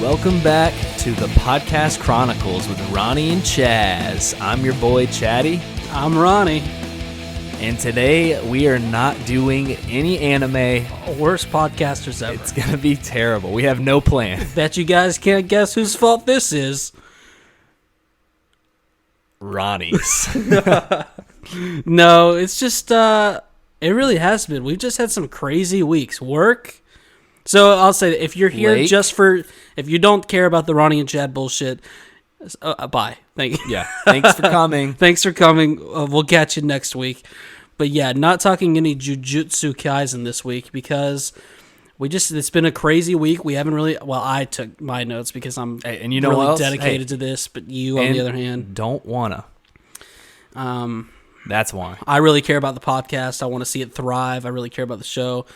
Welcome back to the Podcast Chronicles with Ronny and Chaz. I'm your boy Chatty. I'm Ronny. And today we are not doing any anime. Worst podcasters ever. It's going to be terrible. We have no plan. Bet you guys can't guess whose fault this is. Ronnie's. No, it's just, it really has been. We've just had some crazy weeks. Work. So I'll say that if you're here if you don't care about the Ronny and Chad bullshit, bye. Thank you. Yeah, thanks for coming. Thanks for coming. We'll catch you next week. But yeah, not talking any Jujutsu Kaisen this week because it's been a crazy week. We haven't really, I took my notes because I'm and you know really what dedicated to this, but you, on the other hand, don't wanna. That's why. I really care about the podcast. I want to see it thrive. I really care about the show.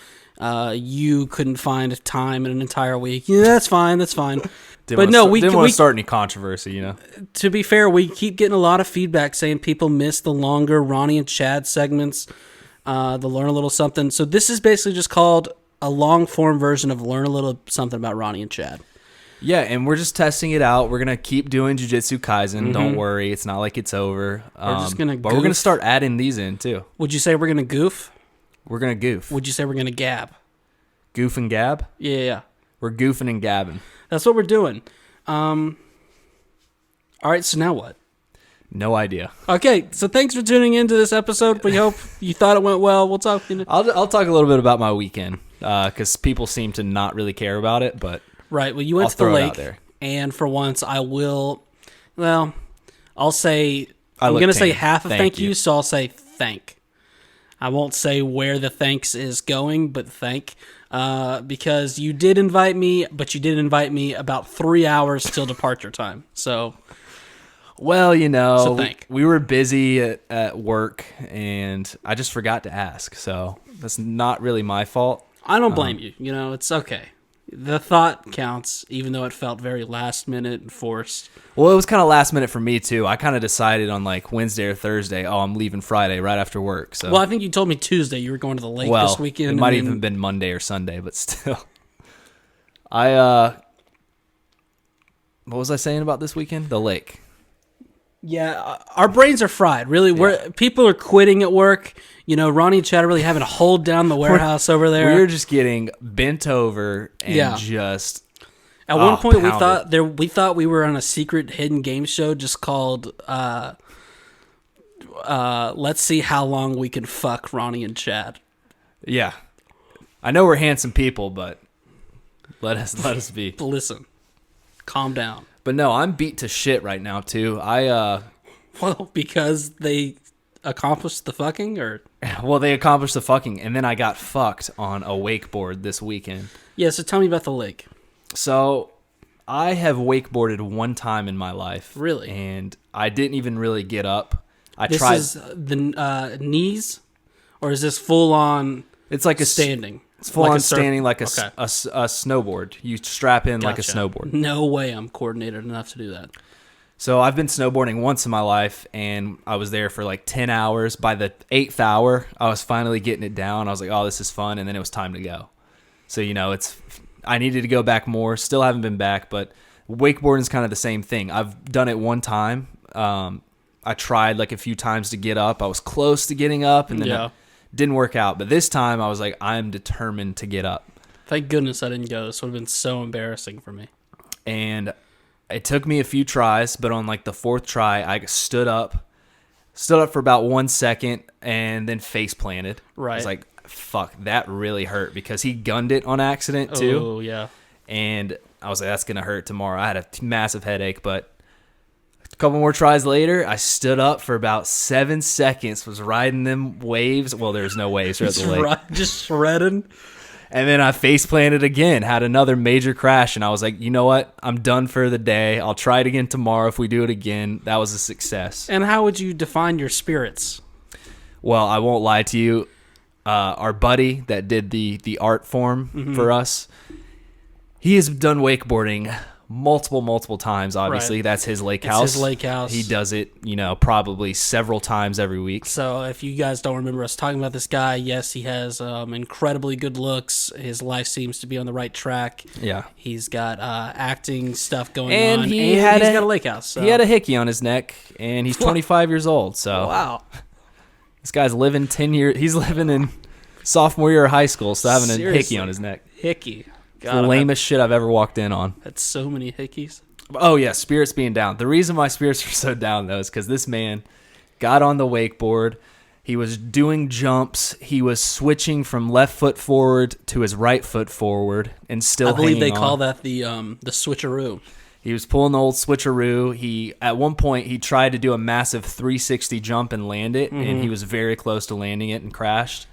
You couldn't find time in an entire week. Yeah, that's fine. That's fine. We didn't want to start any controversy, you know. To be fair, we keep getting a lot of feedback saying people miss the longer Ronny and Chad segments, the Learn a Little Something. So this is basically just called a long-form version of Learn a Little Something about Ronny and Chad. Yeah, and we're just testing it out. We're going to keep doing Jujutsu Kaisen. Mm-hmm. Don't worry. It's not like it's over. We're just going to goof. But we're going to start adding these in, too. Would you say we're going to goof? We're going to goof. Would you say we're going to gab? Goof and gab? Yeah. We're goofing and gabbing. That's what we're doing. All right, so now what? No idea. Okay, so thanks for tuning into this episode. We hope you thought it went well. We'll talk. I'll talk a little bit about my weekend because people seem to not really care about it. But right, well, you went to the lake, and for once, I will. Well, I'll say I'm going to say half of thank you, so I'll say thank. I won't say where the thanks is going, but thank. Because you did invite me, but you did invite me about 3 hours till departure time. So, well, you know, so we were busy at work, and I just forgot to ask. So that's not really my fault. I don't blame you. You know, it's okay. The thought counts, even though it felt very last minute and forced. Well, it was kind of last minute for me, too. I kind of decided on like Wednesday or Thursday, I'm leaving Friday right after work. So, well, I think you told me Tuesday you were going to the lake this weekend. It might even been Monday or Sunday, but still. What was I saying about this weekend? The lake. Yeah, our brains are fried. Really, people are quitting at work. You know, Ronny and Chad are really having to hold down the warehouse over there. We were just getting bent over and just. At one point, we thought we were on a secret hidden game show just called "Let's See How Long We Can Fuck Ronny and Chad." Yeah, I know we're handsome people, but let us be. Listen, calm down. But no, I'm beat to shit right now too. Well, because they accomplished the fucking, or they accomplished the fucking, and then I got fucked on a wakeboard this weekend. Yeah, so tell me about the lake. So, I have wakeboarded one time in my life. Really? And I didn't even really get up. This is the knees? Or is this full on? It's like standing. It's full on standing like a snowboard. You strap in like a snowboard. No way I'm coordinated enough to do that. So I've been snowboarding once in my life, and I was there for like 10 hours. By the 8th hour, I was finally getting it down. I was like, oh, this is fun, and then it was time to go. So, you know, I needed to go back more. Still haven't been back, but wakeboarding is kind of the same thing. I've done it one time. I tried like a few times to get up. I was close to getting up, and then it didn't work out. But this time, I was like, I'm determined to get up. Thank goodness I didn't go. This would have been so embarrassing for me. And it took me a few tries, but on like the 4th try, I stood up for about 1 second, and then face planted. Right. I was like, fuck, that really hurt because he gunned it on accident too. Oh, yeah. And I was like, that's going to hurt tomorrow. I had a massive headache, but a couple more tries later, I stood up for about 7 seconds, was riding them waves. Well, there's no waves at the lake. Just shredding. And then I face planted again, had another major crash, and I was like, you know what? I'm done for the day. I'll try it again tomorrow if we do it again. That was a success. And how would you define your spirits? Well, I won't lie to you. Our buddy that did the art form for us, he has done wakeboarding multiple times. Obviously, Right. That's his lake house. It's his lake house. He does it, probably several times every week. So if you guys don't remember us talking about this guy, yes, he has incredibly good looks. His life seems to be on the right track. Yeah. He's got acting stuff going and on. He's got a lake house. So. He had a hickey on his neck, and he's 25 years old. So wow. This guy's living 10 years. He's living in sophomore year of high school, still having Seriously. a hickey on his neck. Hickey. It's the lamest shit I've ever walked in on. That's so many hickeys. Oh, yeah, spirits being down. The reason my spirits are so down, though, is because this man got on the wakeboard. He was doing jumps. He was switching from left foot forward to his right foot forward and still hanging on. I believe they call that the switcheroo. He was pulling the old switcheroo. At one point, he tried to do a massive 360 jump and land it, and he was very close to landing it and crashed.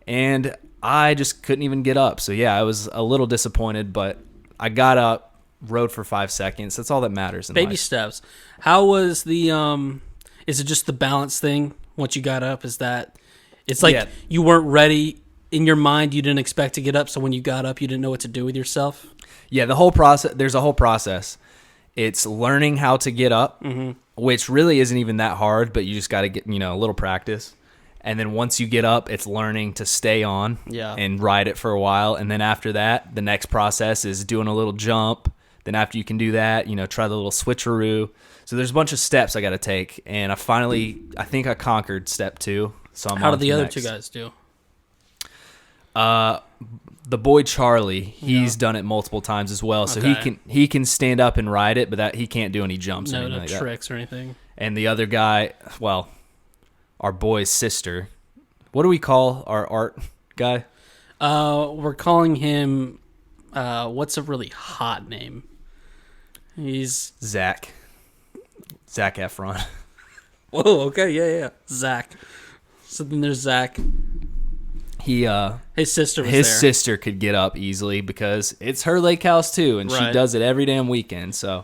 And I just couldn't even get up. So, yeah, I was a little disappointed, but I got up, rode for 5 seconds. That's all that matters in life. Baby steps. How was the is it just the balance thing once you got up? Is that it's like you weren't ready in your mind, you didn't expect to get up, so when you got up you didn't know what to do with yourself? Yeah, the whole process, there's a whole process. It's learning how to get up, which really isn't even that hard, but you just got to get, a little practice. And then once you get up, it's learning to stay on and ride it for a while. And then after that, the next process is doing a little jump. Then after you can do that, try the little switcheroo. So there's a bunch of steps I got to take. And I think I conquered step 2. So How did the other 2 guys do? The boy Charlie, he's done it multiple times as well. So he can stand up and ride it, but he can't do any jumps. No, or anything no like tricks that. or anything. And the other guy, our boy's sister. What do we call our art guy? We're calling him. What's a really hot name? He's Zach Efron. Whoa. Okay. Yeah. Zach. So then there's Zach. His sister was there. His sister could get up easily because it's her lake house too, and she does it every damn weekend. So,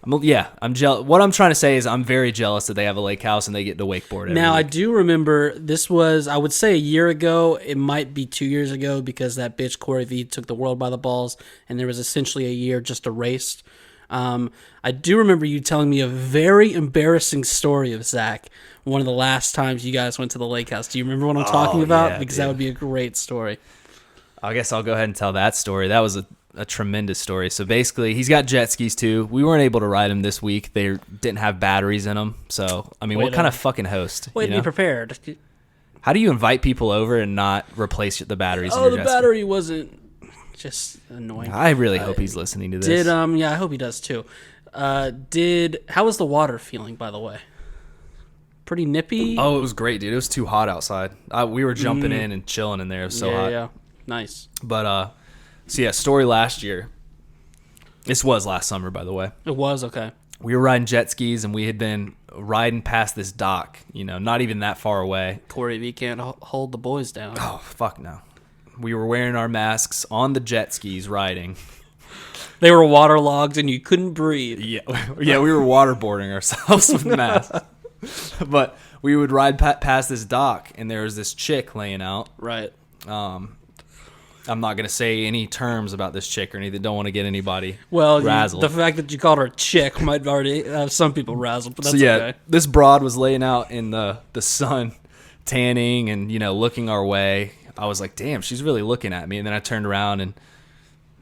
I'm jealous. What I'm trying to say is I'm very jealous that they have a lake house and they get to wakeboard every Now, week. I do remember this was, I would say a year ago. It might be 2 years ago because that bitch Corey V took the world by the balls, and there was essentially a year just erased. I do remember you telling me a very embarrassing story of Zach. One of the last times you guys went to the lake house. Do you remember what I'm talking about? Yeah, because that would be a great story. I guess I'll go ahead and tell that story. That was a tremendous story. So basically, he's got jet skis too. We weren't able to ride them this week. They didn't have batteries in them. So, I mean, what kind of fucking host? Way to be prepared. How do you invite people over and not replace the batteries in your jet ski? The battery wasn't just annoying. I really hope he's listening to this. Yeah, I hope he does too. How was the water feeling, by the way? Pretty nippy? Oh, it was great, dude. It was too hot outside. We were jumping in and chilling in there. It was so hot. Yeah, nice. But, story last year. This was last summer, by the way. It was, okay. We were riding jet skis, and we had been riding past this dock, not even that far away. Corey V can't hold the boys down. Oh, fuck no. We were wearing our masks on the jet skis riding. They were waterlogged, and you couldn't breathe. Yeah, we were waterboarding ourselves with masks. But we would ride past this dock, and there was this chick laying out. Right. I'm not going to say any terms about this chick or anything. Don't want to get anybody razzled. The fact that you called her a chick might already have some people razzled, but that's okay. This broad was laying out in the sun, tanning and, looking our way. I was like, damn, she's really looking at me. And then I turned around, and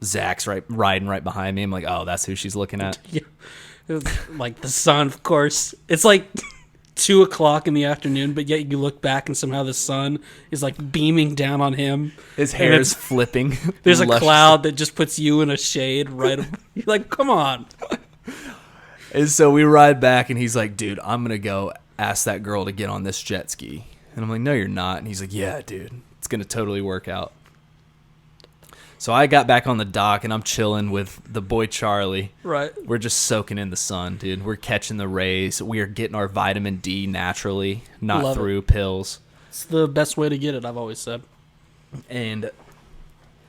Zach's riding right behind me. I'm like, oh, that's who she's looking at. Yeah. It was like the sun, of course. It's like 2:00 in the afternoon, but yet you look back and somehow the sun is like beaming down on him. His hair is flipping. There's a cloud that just puts you in a shade right. You're like, come on. And so we ride back, and he's like, dude, I'm gonna go ask that girl to get on this jet ski. And I'm like, no, you're not. And he's like, yeah, dude, it's gonna totally work out. So I got back on the dock, and I'm chilling with the boy Charlie. Right. We're just soaking in the sun, dude. We're catching the rays. We are getting our vitamin D naturally, not through pills. It's the best way to get it, I've always said. And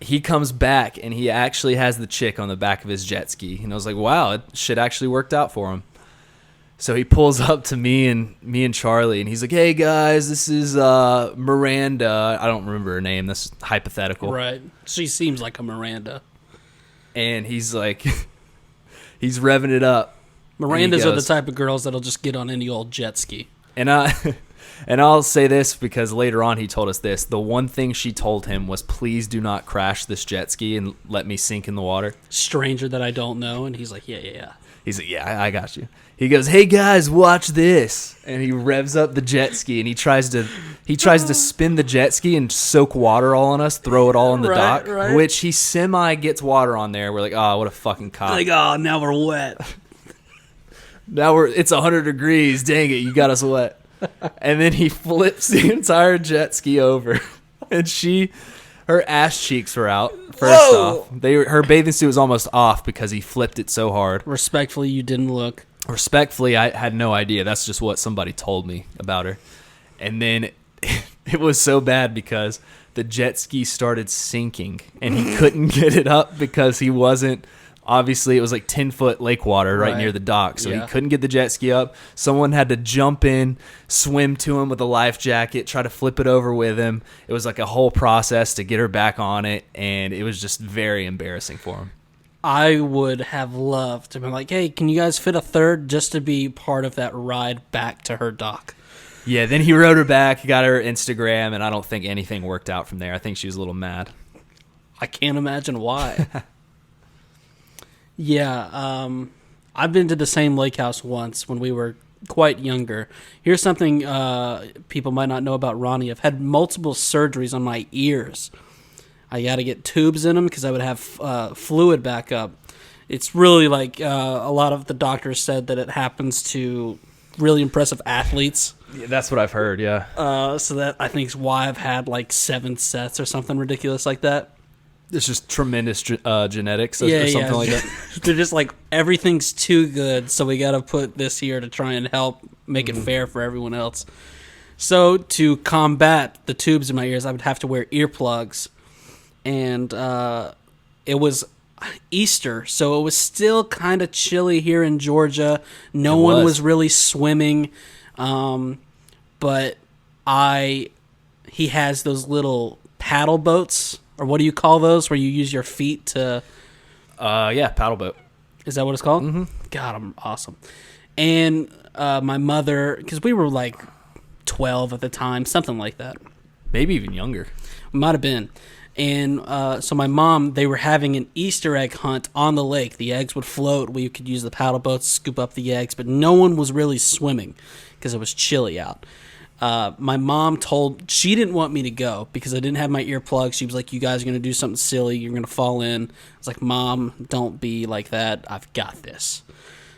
he comes back, and he actually has the chick on the back of his jet ski. And I was like, wow, it shit actually worked out for him. So he pulls up to me and Charlie, and he's like, hey, guys, this is Miranda. I don't remember her name. That's hypothetical. Right. She seems like a Miranda. And he's like, He's revving it up. Mirandas are the type of girls that'll just get on any old jet ski. And I'll say this because later on he told us this. The one thing she told him was, please do not crash this jet ski and let me sink in the water. Stranger that I don't know. And he's like, yeah. He's like, yeah, I got you. He goes, hey guys, watch this. And he revs up the jet ski and he tries to spin the jet ski and soak water all on us, throw it all on the dock, which he semi gets water on there. We're like, oh, what a fucking cop. Like, oh, now we're wet. Now it's 100 degrees. Dang it, you got us wet. And then he flips the entire jet ski over. And her ass cheeks were out, first off. Her bathing suit was almost off because he flipped it so hard. Respectfully, you didn't look. Respectfully, I had no idea. That's just what somebody told me about her. And then it was so bad because the jet ski started sinking and he couldn't get it up because he wasn't. Obviously, it was like 10-foot lake water right near the dock, so he couldn't get the jet ski up. Someone had to jump in, swim to him with a life jacket, try to flip it over with him. It was like a whole process to get her back on it, and it was just very embarrassing for him. I would have loved to be like, hey, can you guys fit a third just to be part of that ride back to her dock? Yeah, then he rode her back, got her Instagram, and I don't think anything worked out from there. I think she was a little mad. I can't imagine why. Yeah, I've been to the same lake house once when we were quite younger. Here's something people might not know about Ronnie. I've had multiple surgeries on my ears. I got to get tubes in them because I would have fluid back up. It's really like a lot of the doctors said that it happens to really impressive athletes. Yeah, that's what I've heard, yeah. So that I think is why I've had like 7 sets or something ridiculous like that. It's just tremendous genetics or something like that. They're just like, everything's too good, so we got to put this here to try and help make it fair for everyone else. So to combat the tubes in my ears, I would have to wear earplugs. And it was Easter, so it was still kind of chilly here in Georgia. No one was really swimming. But he has those little paddle boats. Or what do you call those, where you use your feet to... paddle boat. Is that what it's called? Mm-hmm. God, I'm awesome. And my mother, because we were like 12 at the time, something like that. Maybe even younger. Might have been. And so my mom, they were having an Easter egg hunt on the lake. The eggs would float. We could use the paddle boats to scoop up the eggs, but no one was really swimming because it was chilly out. My mom she didn't want me to go because I didn't have my earplugs. She was like, you guys are going to do something silly. You're going to fall in. I was like, Mom, don't be like that. I've got this.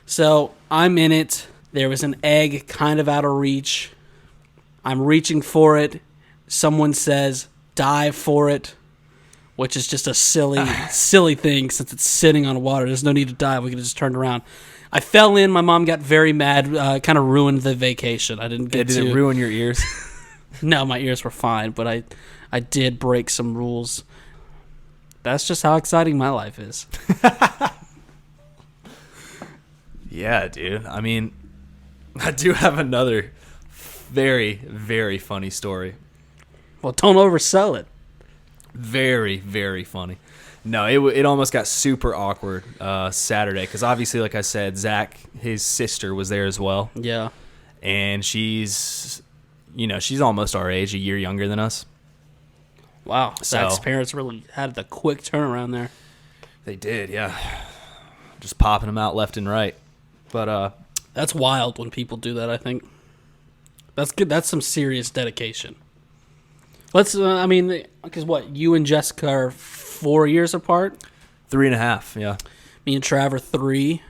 So I'm in it. There was an egg kind of out of reach. I'm reaching for it. Someone says, dive for it, which is just a silly thing since it's sitting on water. There's no need to dive. We could just turn around. I fell in. My mom got very mad. Kind of ruined the vacation. I didn't get to... Did it ruin your ears? No, my ears were fine, but I did break some rules. That's just how exciting my life is. Yeah, dude. I mean, I do have another very, very funny story. Well, don't oversell it. Very, very funny. No, it almost got super awkward Saturday because obviously, like I said, Zach, his sister, was there as well. Yeah. And she's almost our age, a year younger than us. Wow. Zach's parents really had the quick turnaround there. They did, yeah. Just popping them out left and right. But that's wild when people do that, I think. That's good. That's some serious dedication. Because what, you and Jessica are 4 years apart? 3.5, yeah. Me and Trav are 3.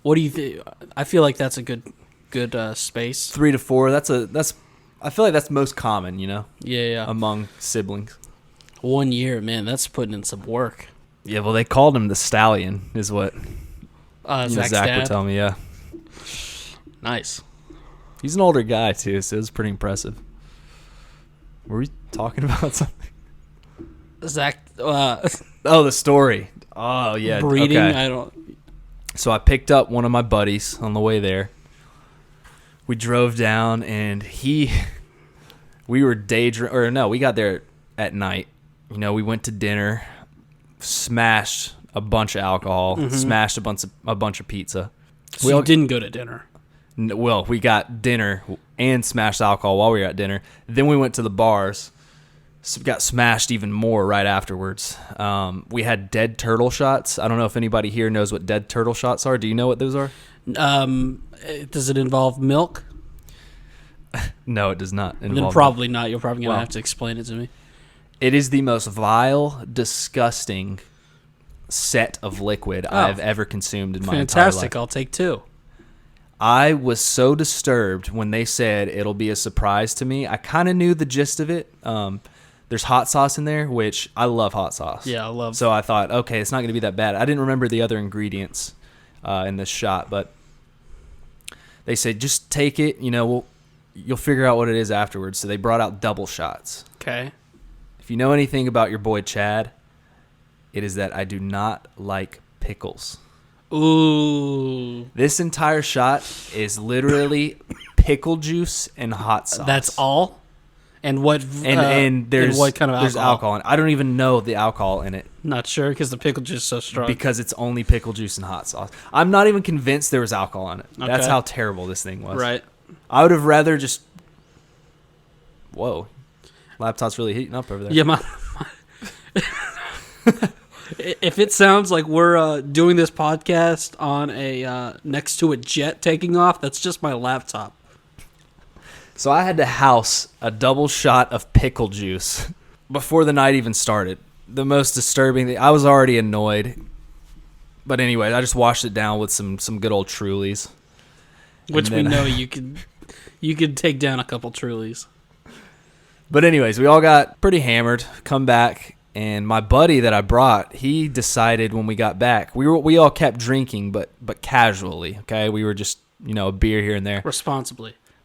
What do you think? I feel like that's a good space. 3 to 4. That's I feel like that's most common, Yeah. among siblings. 1 year, man, that's putting in some work. Yeah, well, they called him the Stallion, is what Zach would tell me, yeah. Nice. He's an older guy, too, so it was pretty impressive. Were we talking about something? Zach, the story. Oh, yeah. Breeding, okay. So I picked up one of my buddies on the way there. We drove down, and we were we got there at night. We went to dinner, smashed a bunch of alcohol, smashed a bunch of pizza. So you didn't go to dinner? Well, we got dinner and smashed alcohol while we were at dinner. Then we went to the bars. So got smashed even more right afterwards. We had dead turtle shots. I don't know if anybody here knows what dead turtle shots are. Do you know what those are? Does it involve milk? No, it does not. Then probably not. You're probably going to have to explain it to me. It is the most vile, disgusting set of liquid I've ever consumed in my entire life. Fantastic. I'll take 2. I was so disturbed when they said it'll be a surprise to me. I kind of knew the gist of it. There's hot sauce in there, which I love hot sauce. Yeah, I love. So I thought, okay, it's not going to be that bad. I didn't remember the other ingredients in this shot, but they said just take it. You'll figure out what it is afterwards. So they brought out double shots. Okay. If you know anything about your boy Chad, it is that I do not like pickles. Ooh. This entire shot is literally pickle juice and hot sauce. That's all? And what and there's what kind of alcohol? There's alcohol in it. I don't even know the alcohol in it. Not sure because the pickle juice is so strong. Because it's only pickle juice and hot sauce. I'm not even convinced there was alcohol in it. Okay. That's how terrible this thing was. Right. I would have rather just... Whoa. Laptop's really heating up over there. Yeah, If it sounds like we're doing this podcast on a next to a jet taking off, that's just my laptop. So I had to house a double shot of pickle juice before the night even started. The most disturbing thing. I was already annoyed. But anyway, I just washed it down with some good old Trulies. Which we know you could take down a couple Trulies. But anyways, we all got pretty hammered, come back, and my buddy that I brought, he decided when we got back, we all kept drinking, but casually, okay? We were just, a beer here and there.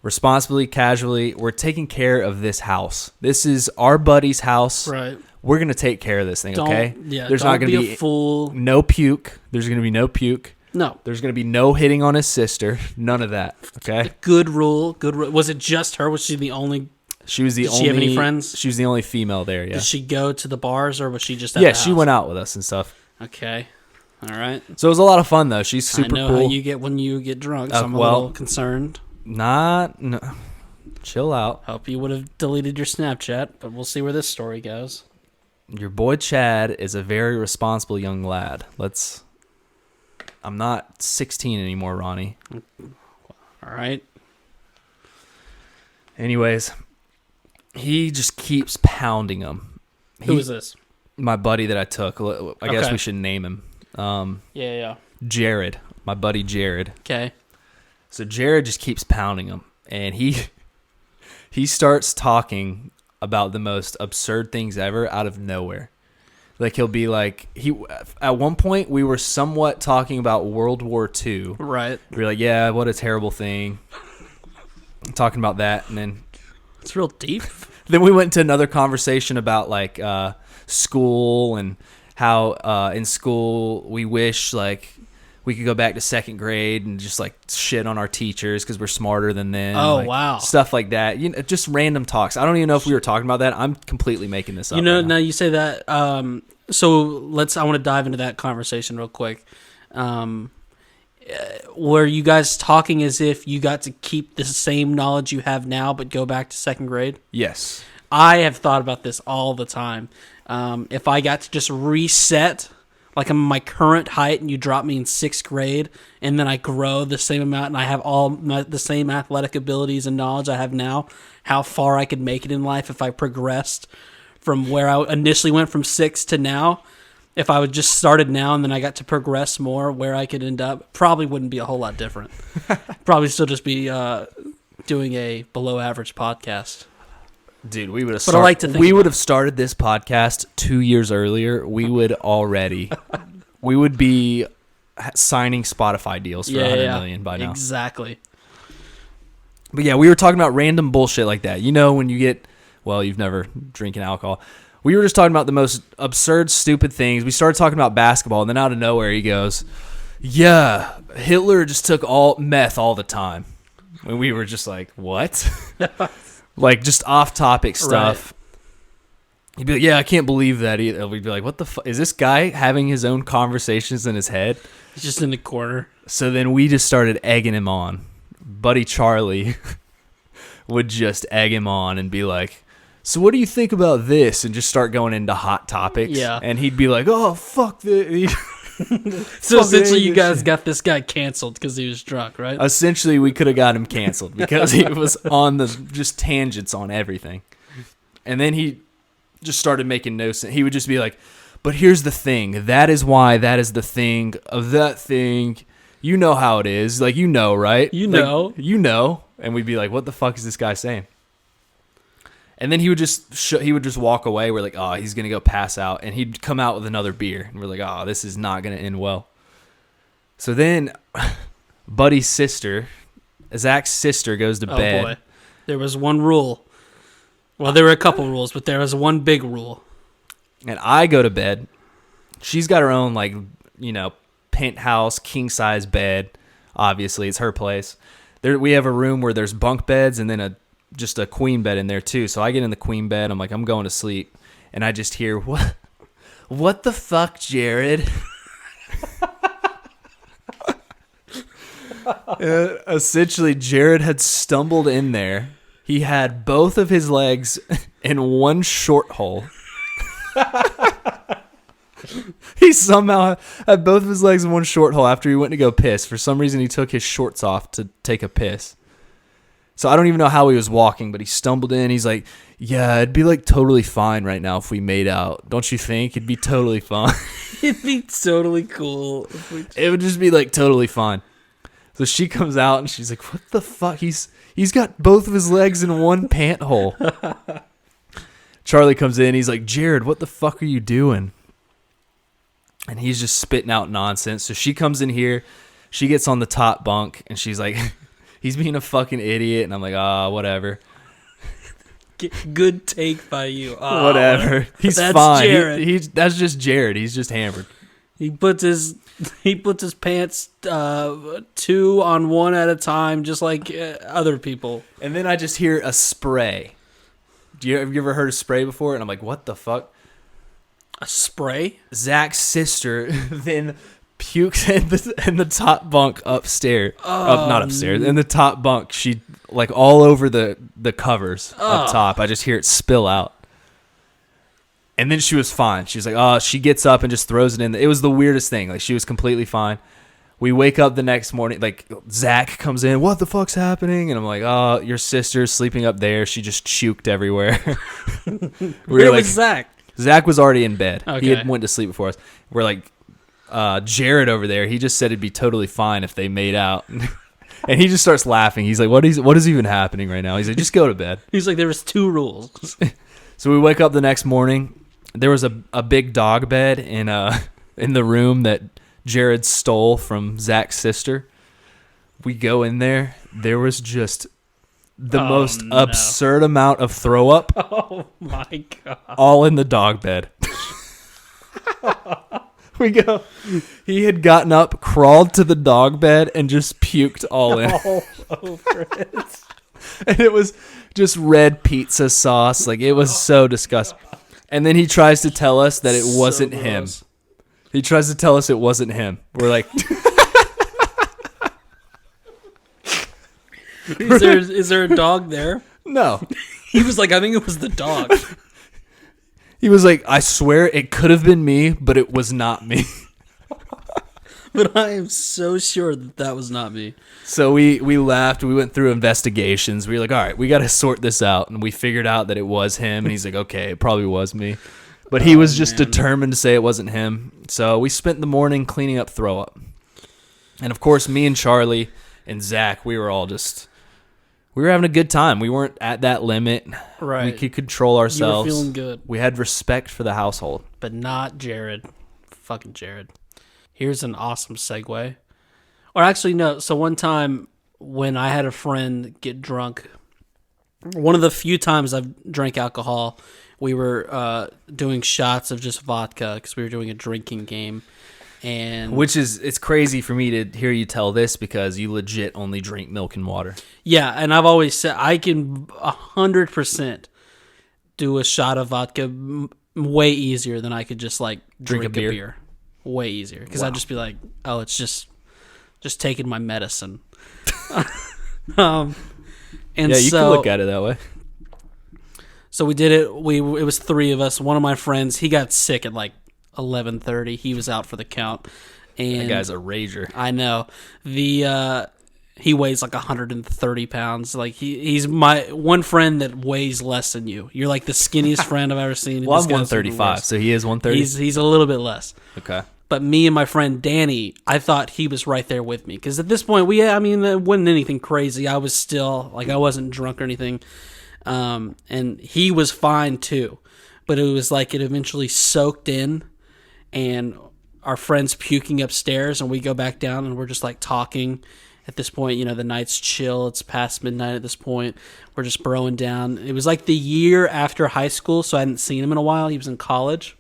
Responsibly, casually. We're taking care of this house. This is our buddy's house. Right. We're going to take care of this thing, okay? Yeah, There's not going to be a fool. No puke. There's going to be no puke. No. There's going to be no hitting on his sister. None of that, okay? Good rule. Was it just her? Was she the only... She was the only... Did she have any friends? She was the only female there, yeah. Did she go to the bars, or was she just at the house? She went out with us and stuff. Okay. All right. So it was a lot of fun, though. She's super cool. I know how you get when you get drunk, so I'm a little concerned. No. Chill out. Hope you would have deleted your Snapchat, but we'll see where this story goes. Your boy Chad is a very responsible young lad. I'm not 16 anymore, Ronnie. All right. Anyways, he just keeps pounding him. Who is this? My buddy that I took. I guess we should name him. Yeah. Jared. My buddy Jared. Okay. So Jared just keeps pounding him, and he starts talking about the most absurd things ever out of nowhere. Like he'll be like, at one point we were somewhat talking about World War II. Right. We were like, yeah, what a terrible thing. Talking about that, and then it's real deep. Then we went to another conversation about like school and how in school we wish like we could go back to second grade and just like shit on our teachers because we're smarter than them. Oh, like, wow. Stuff like that. Just random talks. I don't even know if we were talking about that. I'm completely making this up. Now you say that. So I want to dive into that conversation real quick. Were you guys talking as if you got to keep the same knowledge you have now but go back to second grade? Yes. I have thought about this all the time. If I got to just reset, like I'm my current height and you drop me in sixth grade and then I grow the same amount and I have the same athletic abilities and knowledge I have now, how far I could make it in life if I progressed from where I initially went from 6 to now. If I would just started now and then I got to progress more where I could end up, probably wouldn't be a whole lot different. Probably still just be doing a below average podcast. Dude, we would have started this podcast 2 years earlier. We would be signing Spotify deals for $100 million by now. Exactly. But yeah, we were talking about random bullshit like that. When you get, you've never drinking alcohol. We were just talking about the most absurd, stupid things. We started talking about basketball, and then out of nowhere he goes, yeah, Hitler just took all meth all the time. And we were just like, what? Like just off-topic stuff. He'd be like, yeah, I can't believe that either. We'd be like, what the fuck? Is this guy having his own conversations in his head? He's just in the corner. So then we just started egging him on. Buddy Charlie would just egg him on and be like, so what do you think about this? And just start going into hot topics. Yeah. And he'd be like, oh, fuck this. So essentially you guys got this guy canceled because he was drunk, right? Essentially, we could have got him canceled because he was on the just tangents on everything. And then he just started making no sense. He would just be like, but here's the thing. That is why that is the thing of that thing. You know how it is. Like, you know, right? You know. Like, you know. And we'd be like, what the fuck is this guy saying? And then he would just walk away. We're like, oh, he's going to go pass out. And he'd come out with another beer. And we're like, oh, this is not going to end well. So then Buddy's sister, Zach's sister, goes to bed. Oh, boy. There was one rule. Well, there were a couple rules, but there was one big rule. And I go to bed. She's got her own, like, you know, penthouse, king-size bed. Obviously, it's her place. We have a room where there's bunk beds and then just a queen bed in there, too. So I get in the queen bed. I'm like, I'm going to sleep. And I just hear, what the fuck, Jared? Essentially, Jared had stumbled in there. He had both of his legs in one short hole. He somehow had both of his legs in one short hole after he went to go piss. For some reason, he took his shorts off to take a piss. So I don't even know how he was walking, but he stumbled in. He's like, yeah, it'd be like totally fine right now if we made out. Don't you think? It'd be totally fine. It'd be totally cool. It would just be like totally fine. So she comes out and she's like, what the fuck? He's got both of his legs in one pant hole. Charlie comes in. He's like, Jared, what the fuck are you doing? And he's just spitting out nonsense. So she comes in here. She gets on the top bunk and she's like, he's being a fucking idiot. And I'm like, whatever. Good take by you. Whatever. He's fine. Jared. That's just Jared. He's just hammered. He puts his pants 2 on one at a time, just like other people. And then I just hear a spray. Have you ever heard of spray before? And I'm like, what the fuck? A spray? Zach's sister then pukes in the top bunk upstairs. Not upstairs. In the top bunk. She, like, all over the covers up top. I just hear it spill out. And then she was fine. She's like, she gets up and just throws it in. It was the weirdest thing. Like, she was completely fine. We wake up the next morning. Like, Zach comes in. What the fuck's happening? And I'm like, your sister's sleeping up there. She just chuked everywhere. Where was Zach? Zach was already in bed. Okay. He had went to sleep before us. We're like, Jared over there, he just said it'd be totally fine if they made out. And he just starts laughing. He's like, what is even happening right now? He's like, just go to bed. He's like, there was 2 rules. So we wake up the next morning. There was a big dog bed in the room that Jared stole from Zach's sister. We go in there. There was just the most absurd amount of throw up. Oh my God. All in the dog bed. We go. He had gotten up, crawled to the dog bed, and just puked all in. All over it. And it was just red pizza sauce. Like, it was so disgusting. And then he tries to tell us that it wasn't him. He tries to tell us it wasn't him. We're like... Is there a dog there? No. He was like, I think it was the dog. He was like, I swear it could have been me, but it was not me. But I am so sure that was not me. So we laughed. We went through investigations. We were like, all right, we got to sort this out. And we figured out that it was him. And he's like, okay, it probably was me. But he was just determined to say it wasn't him. So we spent the morning cleaning up throw up. And of course, me and Charlie and Zach, we were having a good time. We weren't at that limit. Right. We could control ourselves. You were feeling good. We had respect for the household. But not Jared. Fucking Jared. Here's an awesome segue. Or actually, no. So one time when I had a friend get drunk, one of the few times I've drank alcohol, we were doing shots of just vodka because we were doing a drinking game. And it's crazy for me to hear you tell this because you legit only drink milk and water. Yeah, and I've always said I can 100% do a shot of vodka way easier than I could just like drink a beer. Way easier. Because I'd just be like, oh, it's just taking my medicine. And yeah, you can look at it that way. So we did it. It was 3 of us. One of my friends, he got sick at like 11:30. He was out for the count. And that guy's a rager. I know. He weighs like 130 pounds. Like he's my one friend that weighs less than you. You're like the skinniest friend I've ever seen. Well, I'm 135, so he is 130. He's a little bit less. Okay. But me and my friend Danny, I thought he was right there with me. Because at this point, it wasn't anything crazy. I was still, like, I wasn't drunk or anything. And he was fine too. But it was like it eventually soaked in, and our friend's puking upstairs, and we go back down, and we're just like talking. At this point, the night's chill. It's past midnight at this point. We're just broing down. It was like the year after high school, so I hadn't seen him in a while. He was in college.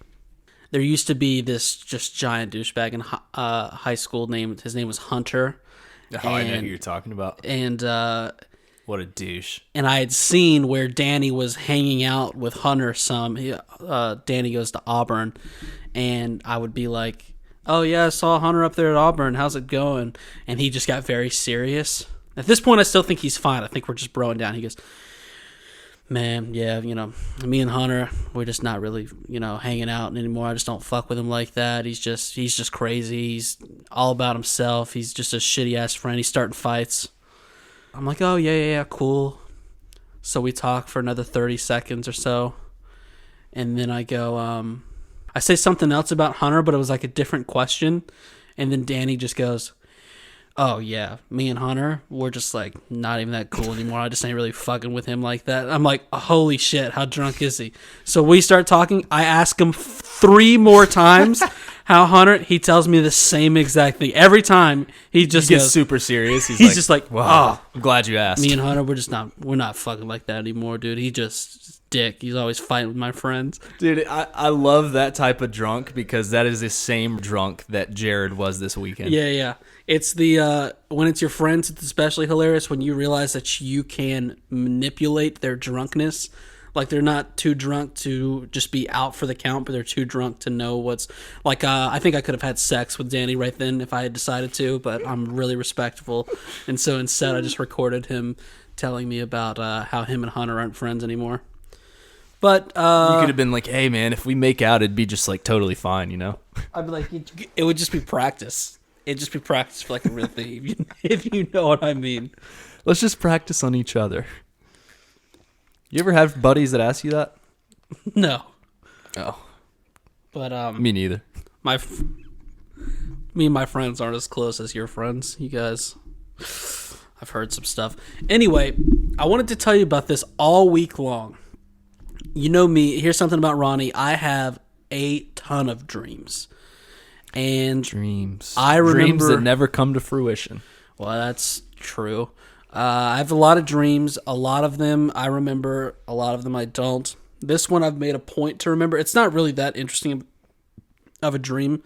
There used to be this just giant douchebag in high school. His name was Hunter. Oh, I know who you're talking about. And what a douche. And I had seen where Danny was hanging out with Hunter some. Danny goes to Auburn, and I would be like, oh, yeah, I saw Hunter up there at Auburn. How's it going? And he just got very serious. At this point, I still think he's fine. I think we're just broing down. He goes, man, yeah, me and Hunter, we're just not really, hanging out anymore. I just don't fuck with him like that. He's just crazy. He's all about himself. He's just a shitty-ass friend. He's starting fights. I'm like, oh, yeah, cool. So we talk for another 30 seconds or so. And then I go, I say something else about Hunter, but it was like a different question. And then Danny just goes, oh, yeah, me and Hunter, we're just, like, not even that cool anymore. I just ain't really fucking with him like that. I'm like, holy shit, how drunk is he? So we start talking. I ask him 3 more times how Hunter, he tells me the same exact thing. Every time, he just gets goes, super serious. He's just like, wow, I'm glad you asked. Me and Hunter, we're not fucking like that anymore, dude. He just dick. He's always fighting with my friends. Dude, I love that type of drunk because that is the same drunk that Jared was this weekend. Yeah. It's the when it's your friends, it's especially hilarious when you realize that you can manipulate their drunkenness. Like they're not too drunk to just be out for the count, but they're too drunk to know what's like. I think I could have had sex with Danny right then if I had decided to, but I'm really respectful, and so instead I just recorded him telling me about how him and Hunter aren't friends anymore. But you could have been like, "Hey, man, if we make out, it'd be just like totally fine," I'd be like, it would just be practice. It'd just be practice for like a real thing, if you know what I mean. Let's just practice on each other. You ever have buddies that ask you that? No. Oh. But me neither. Me and my friends aren't as close as your friends. You guys, I've heard some stuff. Anyway, I wanted to tell you about this all week long. You know me. Here's something about Ronnie. I have a ton of dreams. And dreams. I remember dreams that never come to fruition. Well, that's true. I have a lot of dreams. A lot of them I remember. A lot of them I don't. This one I've made a point to remember. It's not really that interesting of a dream,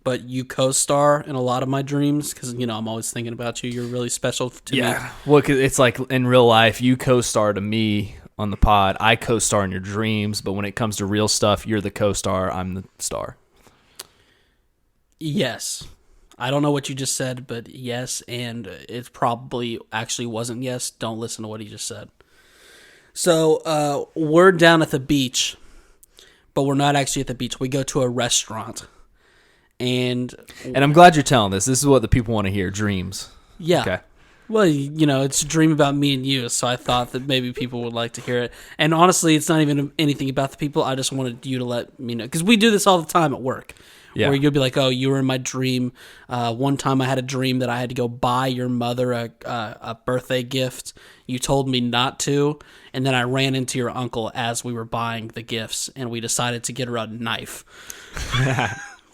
but you co-star in a lot of my dreams because, I'm always thinking about you. You're really special to me. Yeah. Well, 'cause it's like in real life, you co-star to me on the pod. I co-star in your dreams, but when it comes to real stuff, you're the co-star. I'm the star. Yes. I don't know what you just said, but yes, and it probably actually wasn't yes. Don't listen to what he just said. So, we're down at the beach, but we're not actually at the beach. We go to a restaurant. And I'm glad you're telling this. This is what the people want to hear, dreams. Yeah. Okay. Well, it's a dream about me and you, so I thought that maybe people would like to hear it. And honestly, it's not even anything about the people. I just wanted you to let me know. Because we do this all the time at work. Yeah. Where you'll be like, oh, you were in my dream. One time I had a dream that I had to go buy your mother a birthday gift. You told me not to. And then I ran into your uncle as we were buying the gifts. And we decided to get her a knife.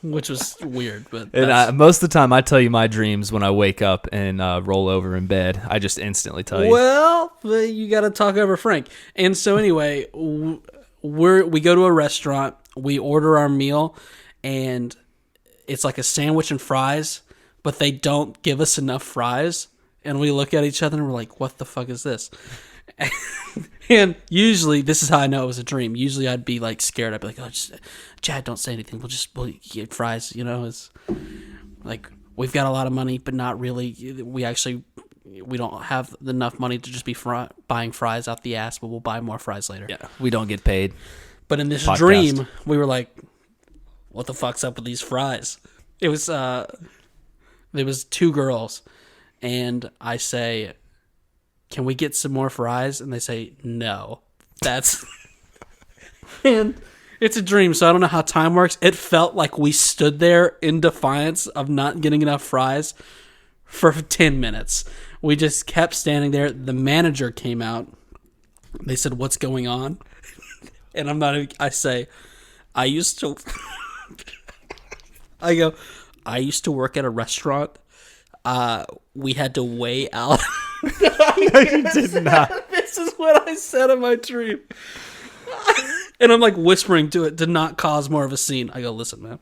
Which was weird. But most of the time I tell you my dreams when I wake up and roll over in bed. I just instantly tell you. Well, you got to talk over Frank. And so anyway, we go to a restaurant. We order our meal. And it's like a sandwich and fries, but they don't give us enough fries. And we look at each other and we're like, what the fuck is this? And usually, this is how I know it was a dream. Usually, I'd be like scared. I'd be like, "Oh, Chad, don't say anything. We'll get fries." You know, it's like we've got a lot of money, but not really. We don't have enough money to just be buying fries out the ass, but we'll buy more fries later. Yeah, we don't get paid. But in this dream, we were like, "What the fuck's up with these fries?" It was there was two girls, and I say, "Can we get some more fries?" And they say, "No." That's and it's a dream, so I don't know how time works. It felt like we stood there in defiance of not getting enough fries for 10 minutes. We just kept standing there. The manager came out. They said, "What's going on?" And I say, I used to work at a restaurant. We had to weigh out. No, you did not. This is what I said in my dream. And I'm like whispering to it to not cause more of a scene. I go, "Listen, man,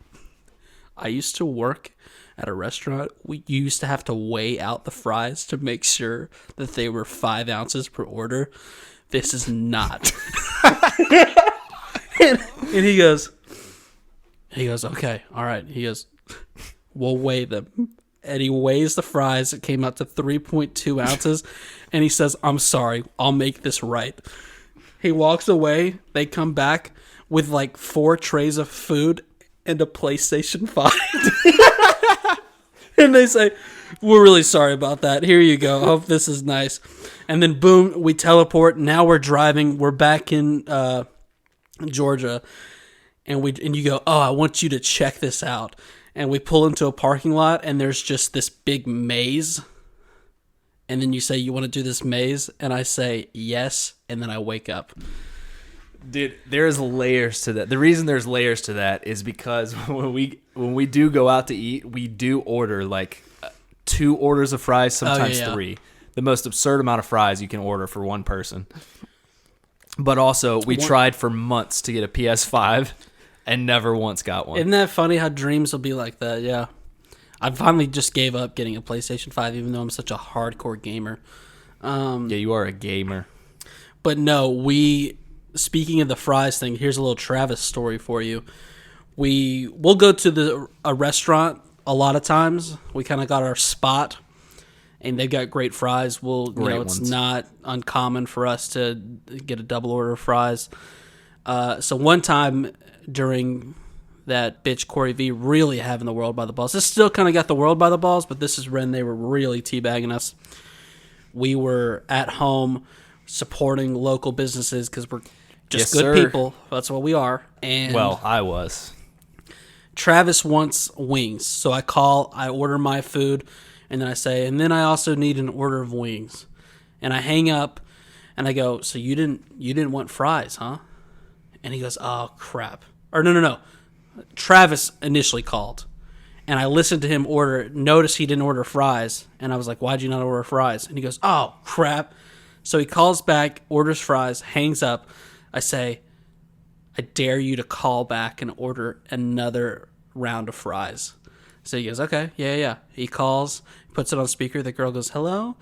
I used to work at a restaurant. We used to have to weigh out the fries to make sure that they were 5 ounces per order. This is not." and he goes, "Okay, all right." He goes, "We'll weigh them." And he weighs the fries. It came out to 3.2 ounces. And he says, "I'm sorry. I'll make this right." He walks away. They come back with like 4 trays of food and a PlayStation 5. And they say, "We're really sorry about that. Here you go. Hope this is nice." And then boom, we teleport. Now we're driving. We're back in Georgia. And you go, "Oh, I want you to check this out." And we pull into a parking lot, and there's just this big maze. And then you say, "You want to do this maze?" And I say, "Yes." And then I wake up. Dude, there's layers to that. The reason there's layers to that is because when we do go out to eat, we do order like 2 orders of fries, sometimes 3. The most absurd amount of fries you can order for one person. But also, we tried for months to get a PS5 and never once got one. Isn't that funny how dreams will be like that? Yeah. I finally just gave up getting a PlayStation 5, even though I'm such a hardcore gamer. Yeah, you are a gamer. But no, speaking of the fries thing, here's a little Travis story for you. We'll go to a restaurant a lot of times. We kind of got our spot, and they've got great fries. It's not uncommon for us to get a double order of fries. So one time during that bitch Corey V really having the world by the balls. This still kind of got the world by the balls, but this is when they were really teabagging us. We were at home supporting local businesses because we're just good people. That's what we are. And well, I was. Travis wants wings, so I order my food, and then I say, "And then I also need an order of wings." And I hang up, and I go, "So you didn't want fries, huh?" And he goes, "Oh crap!" Or no. Travis initially called, and I listened to him order. Noticed he didn't order fries, and I was like, "Why'd you not order fries?" And he goes, "Oh crap!" So he calls back, orders fries, hangs up. I say, "I dare you to call back and order another round of fries." So he goes, "Okay, yeah." He calls, puts it on speaker. The girl goes, "Hello?"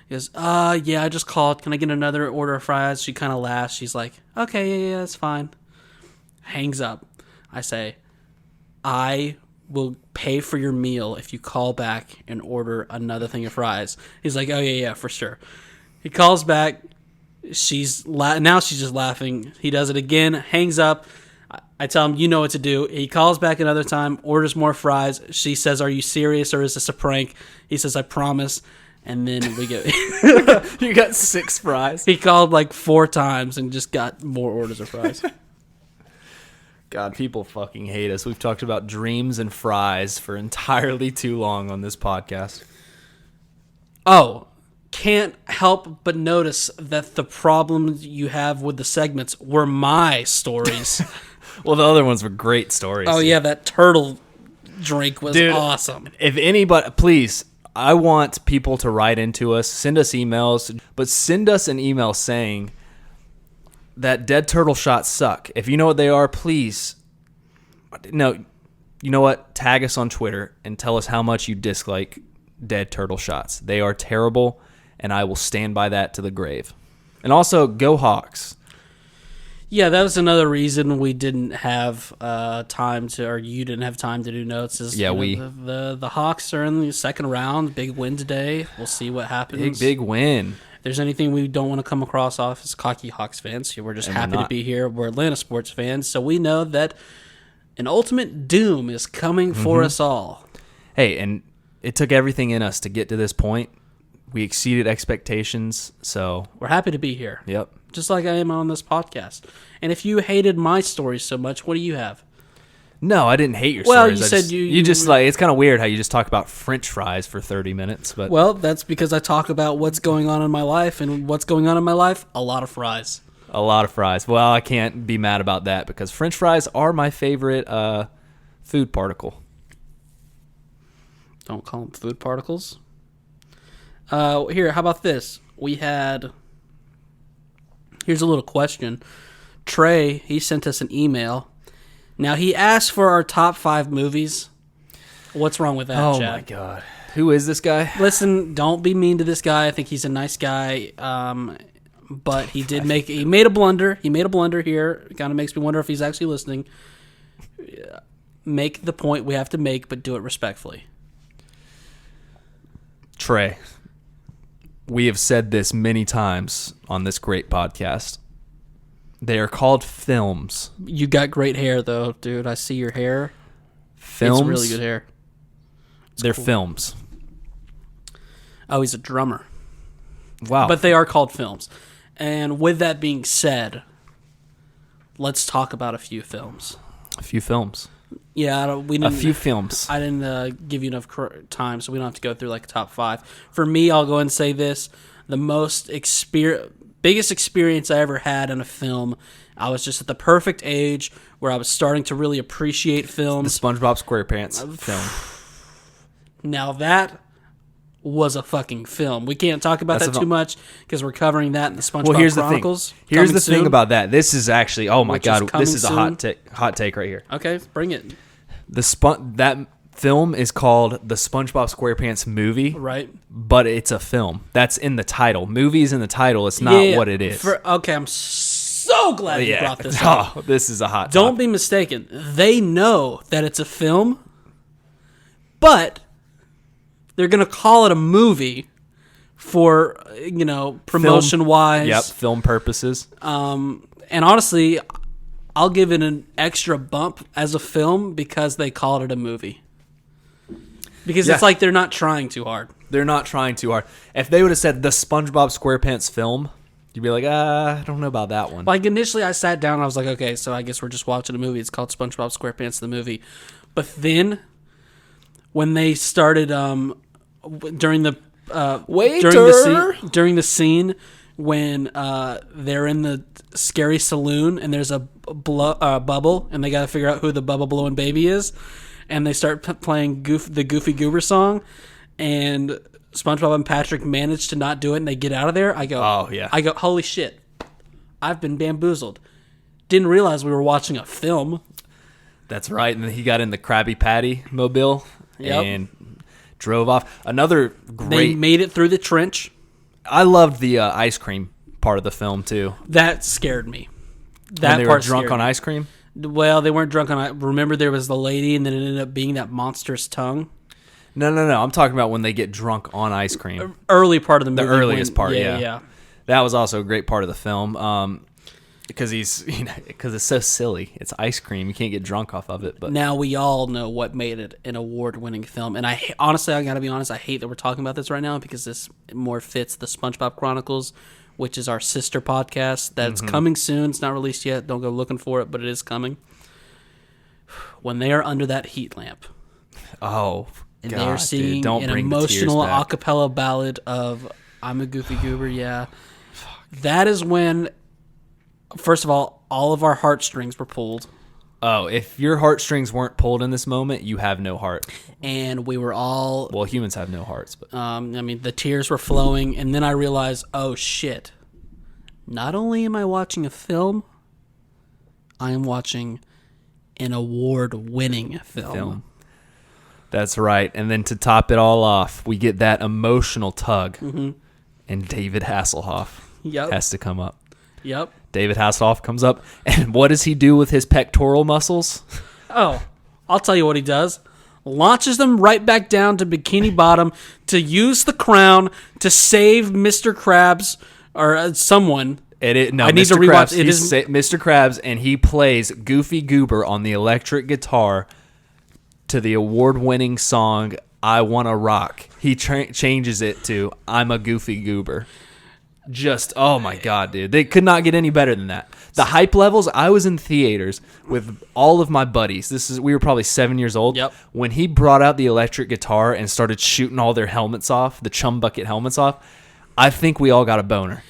He goes, "Yeah, I just called. Can I get another order of fries?" She kind of laughs. She's like, "Okay, yeah, that's fine." Hangs up. I say, "I will pay for your meal if you call back and order another thing of fries." He's like, "Oh, yeah, for sure." He calls back. Now she's just laughing. He does it again, hangs up. I tell him, "You know what to do." He calls back another time, orders more fries. She says, "Are you serious or is this a prank?" He says, "I promise." And then we get... You got 6 fries? He called like 4 times and just got more orders of fries. God, people fucking hate us. We've talked about dreams and fries for entirely too long on this podcast. Oh, can't help but notice that the problems you have with the segments were my stories. Well, the other ones were great stories. Oh, yeah, that turtle drink was awesome. If anybody, please, I want people to write into us, send us emails, but send us an email saying that dead turtle shots suck. If you know what they are, please, no, you know what? Tag us on Twitter and tell us how much you dislike dead turtle shots. They are terrible, and I will stand by that to the grave. And also, go Hawks. Yeah, that was another reason we didn't have time to, or you didn't have time to do notes. The Hawks are in the second round. Big win today. We'll see what happens. Big win. If there's anything we don't want to come across off as cocky Hawks fans, we're just happy to be here. We're Atlanta sports fans, so we know that an ultimate doom is coming for us all. Hey, and it took everything in us to get to this point. We exceeded expectations, so we're happy to be here. Yep. Just like I am on this podcast. And if you hated my story so much, what do you have? No, I didn't hate your stories. Well, you said you just like, it's kind of weird how you just talk about French fries for 30 minutes. But well, that's because I talk about what's going on in my life, and what's going on in my life, a lot of fries. A lot of fries. Well, I can't be mad about that because French fries are my favorite food particle. Don't call them food particles. Here, how about this? Here's a little question. Trey, he sent us an email. Now, he asked for our top 5 movies. What's wrong with that, Oh, Chad? my God. Who is this guy? Listen, don't be mean to this guy. I think he's a nice guy. But he made a blunder. He made a blunder here. It kind of makes me wonder if he's actually listening. Make the point we have to make, but do it respectfully. Trey, we have said this many times on this great podcast. They are called films. You got great hair, though, dude. I see your hair. Films? It's really good hair. They're cool. Films. Oh, he's a drummer. Wow. But they are called films. And with that being said, let's talk about a few films. A few films. Yeah, a few films. I didn't give you enough time, so we don't have to go through like a top 5. For me, I'll go and say this: the biggest experience I ever had in a film. I was just at the perfect age where I was starting to really appreciate films. The SpongeBob SquarePants film. Now that was a fucking film. We can't talk about that too much because we're covering that in the SpongeBob Chronicles. Here's the thing about that. This is actually, oh my God, this is a hot take right here. Okay, bring it. That film is called the SpongeBob SquarePants movie, right? But it's a film. That's in the title. Movie is in the title. It's not what it is. Okay, I'm so glad you brought this up. Oh, this is a hot. Don't be mistaken. They know that it's a film, but they're going to call it a movie for, promotion-wise. Yep, film purposes. And honestly, I'll give it an extra bump as a film because they called it a movie. Because it's like they're not trying too hard. They're not trying too hard. If they would have said the SpongeBob SquarePants film, you'd be like, I don't know about that one. Like initially I sat down and I was like, okay, so I guess we're just watching a movie. It's called SpongeBob SquarePants the movie. But then when they started during the scene when they're in the scary saloon and there's a bubble and they got to figure out who the bubble blowing baby is, and they start playing the Goofy Goober song, and SpongeBob and Patrick manage to not do it and they get out of there. I go, oh yeah. I go, holy shit, I've been bamboozled. Didn't realize we were watching a film. That's right. And then he got in the Krabby Patty mobile and drove off. Another great. They made it through the trench. I loved the ice cream part of the film too. That scared me. When they were drunk on ice cream? Well, they weren't drunk on. Remember, there was the lady, and then it ended up being that monster's tongue. No. I'm talking about when they get drunk on ice cream. Early part of the movie. The earliest part, yeah. That was also a great part of the film. Because it's so silly. It's ice cream. You can't get drunk off of it. But now we all know what made it an award-winning film. And honestly, I gotta be honest, I hate that we're talking about this right now because this more fits the SpongeBob Chronicles, which is our sister podcast that's coming soon. It's not released yet. Don't go looking for it, but it is coming. When they are under that heat lamp. Oh, and they are singing an emotional a cappella ballad of I'm a Goofy Goober, yeah. Fuck. That is when, first of all of our heartstrings were pulled. Oh, if your heartstrings weren't pulled in this moment, you have no heart. And we were all... Well, humans have no hearts. But the tears were flowing, and then I realized, oh, shit. Not only am I watching a film, I am watching an award-winning film. That's right. And then to top it all off, we get that emotional tug and David Hasselhoff. has to come up. Yep. David Hasselhoff comes up, and what does he do with his pectoral muscles? Oh, I'll tell you what he does. Launches them right back down to Bikini Bottom to use the crown to save Mr. Krabs or someone. I need Mr. to rewatch. Krabs, it is Mr. Krabs, and he plays Goofy Goober on the electric guitar to the award-winning song "I Wanna Rock." He changes it to "I'm a Goofy Goober." Just, oh my God, dude. They could not get any better than that. The hype levels, I was in theaters with all of my buddies. We were probably 7 years old. Yep. When he brought out the electric guitar and started shooting all their helmets off, the chum bucket helmets off, I think we all got a boner.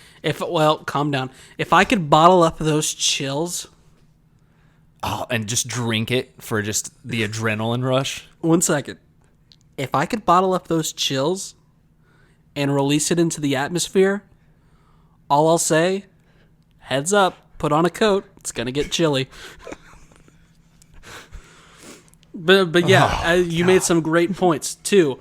Calm down. If I could bottle up those chills. Oh, and just drink it for just the adrenaline rush. 1 second. If I could bottle up those chills and release it into the atmosphere, all I'll say, heads up, put on a coat. It's going to get chilly. But yeah, you made some great points, too.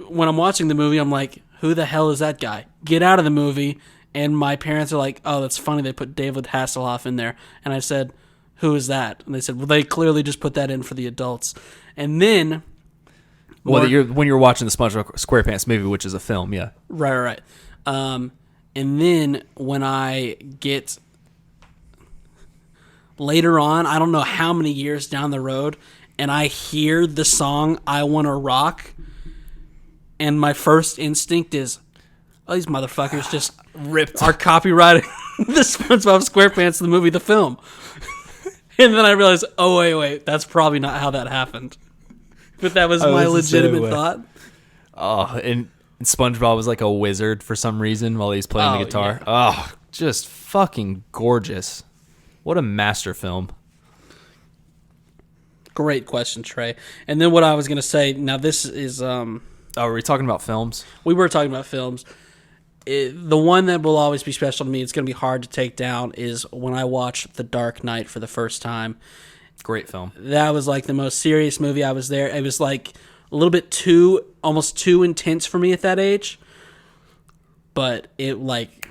When I'm watching the movie, I'm like, who the hell is that guy? Get out of the movie. And my parents are like, oh, that's funny. They put David Hasselhoff in there. And I said, who is that? And they said, well, they clearly just put that in for the adults. And then... when you're watching the SpongeBob SquarePants movie, which is a film, yeah. Right. And then when I get later on, I don't know how many years down the road, and I hear the song "I Wanna Rock," and my first instinct is, oh, these motherfuckers just ripped are copyrighting the SpongeBob SquarePants, the movie, the film. And then I realized, oh, wait, that's probably not how that happened. But that was my legitimate thought. Oh, and SpongeBob was like a wizard for some reason while he's playing the guitar. Yeah. Oh, just fucking gorgeous. What a master film. Great question, Trey. And then what I was going to say, now this is... are we talking about films? We were talking about films. The one that will always be special to me, it's going to be hard to take down, is when I watched The Dark Knight for the first time. Great film. That was like the most serious movie. I was there. It was like a little bit almost too intense for me at that age. But it like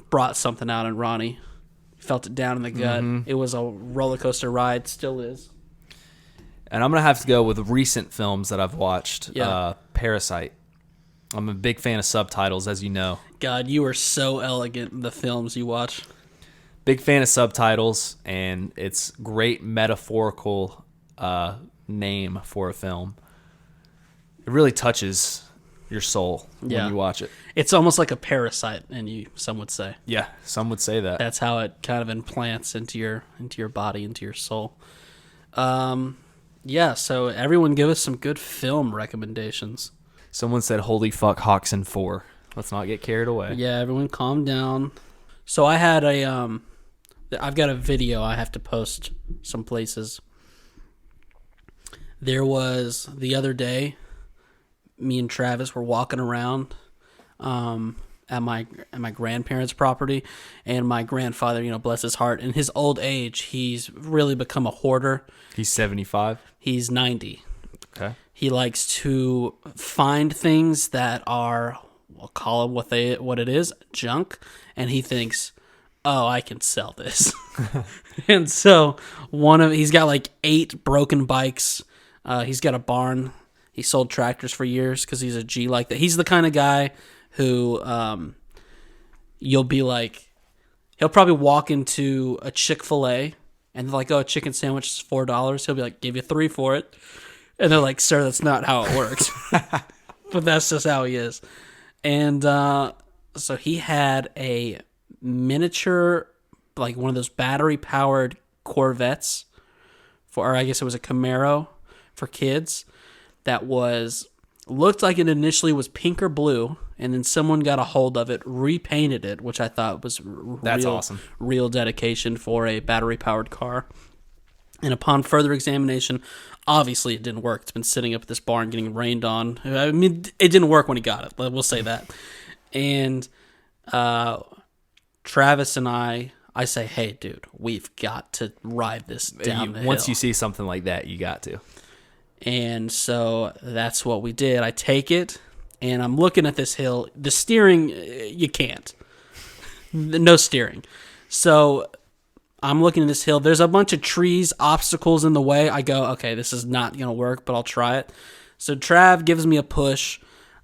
brought something out in Ronny. Felt it down in the gut. Mm-hmm. It was a roller coaster ride. Still is. And I'm going to have to go with recent films that I've watched. Yeah. Parasite. I'm a big fan of subtitles, as you know. God, you are so elegant in the films you watch. Big fan of subtitles, and it's great metaphorical name for a film. It really touches your soul when you watch it. It's almost like a parasite, some would say. Yeah, some would say that. That's how it kind of implants into your body, into your soul. Yeah, so everyone give us some good film recommendations. Someone said, holy fuck, Hawkson 4. Let's not get carried away. Yeah, everyone calm down. So I had I've got a video I have to post some places. There was, the other day, me and Travis were walking around at my grandparents' property, and my grandfather, bless his heart, in his old age, he's really become a hoarder. He's 75? He's 90. Okay. He likes to find things that are, we'll call it what it is, junk, and he thinks, oh, I can sell this. And so he's got like 8 broken bikes. He's got a barn. He sold tractors for years because he's a G like that. He's the kind of guy who you'll be like, he'll probably walk into a Chick-fil-A and they're like, oh, a chicken sandwich is $4. He'll be like, give you 3 for it. And they're like, sir, that's not how it works. But that's just how he is. And so he had a miniature, like one of those battery-powered Corvettes, or I guess it was a Camaro for kids, that looked like it initially was pink or blue, and then someone got a hold of it, repainted it, which I thought was awesome. Real dedication for a battery-powered car. And upon further examination, obviously it didn't work. It's been sitting up at this barn getting rained on. I mean, it didn't work when he got it. We'll say that. And Travis and I say, hey, dude, we've got to ride this down the hill. Once you see something like that, you got to. And so that's what we did. I take it, and I'm looking at this hill. The steering, you can't. no steering. So I'm looking at this hill. There's a bunch of trees, obstacles in the way. I go, okay, this is not going to work, but I'll try it. So Trav gives me a push.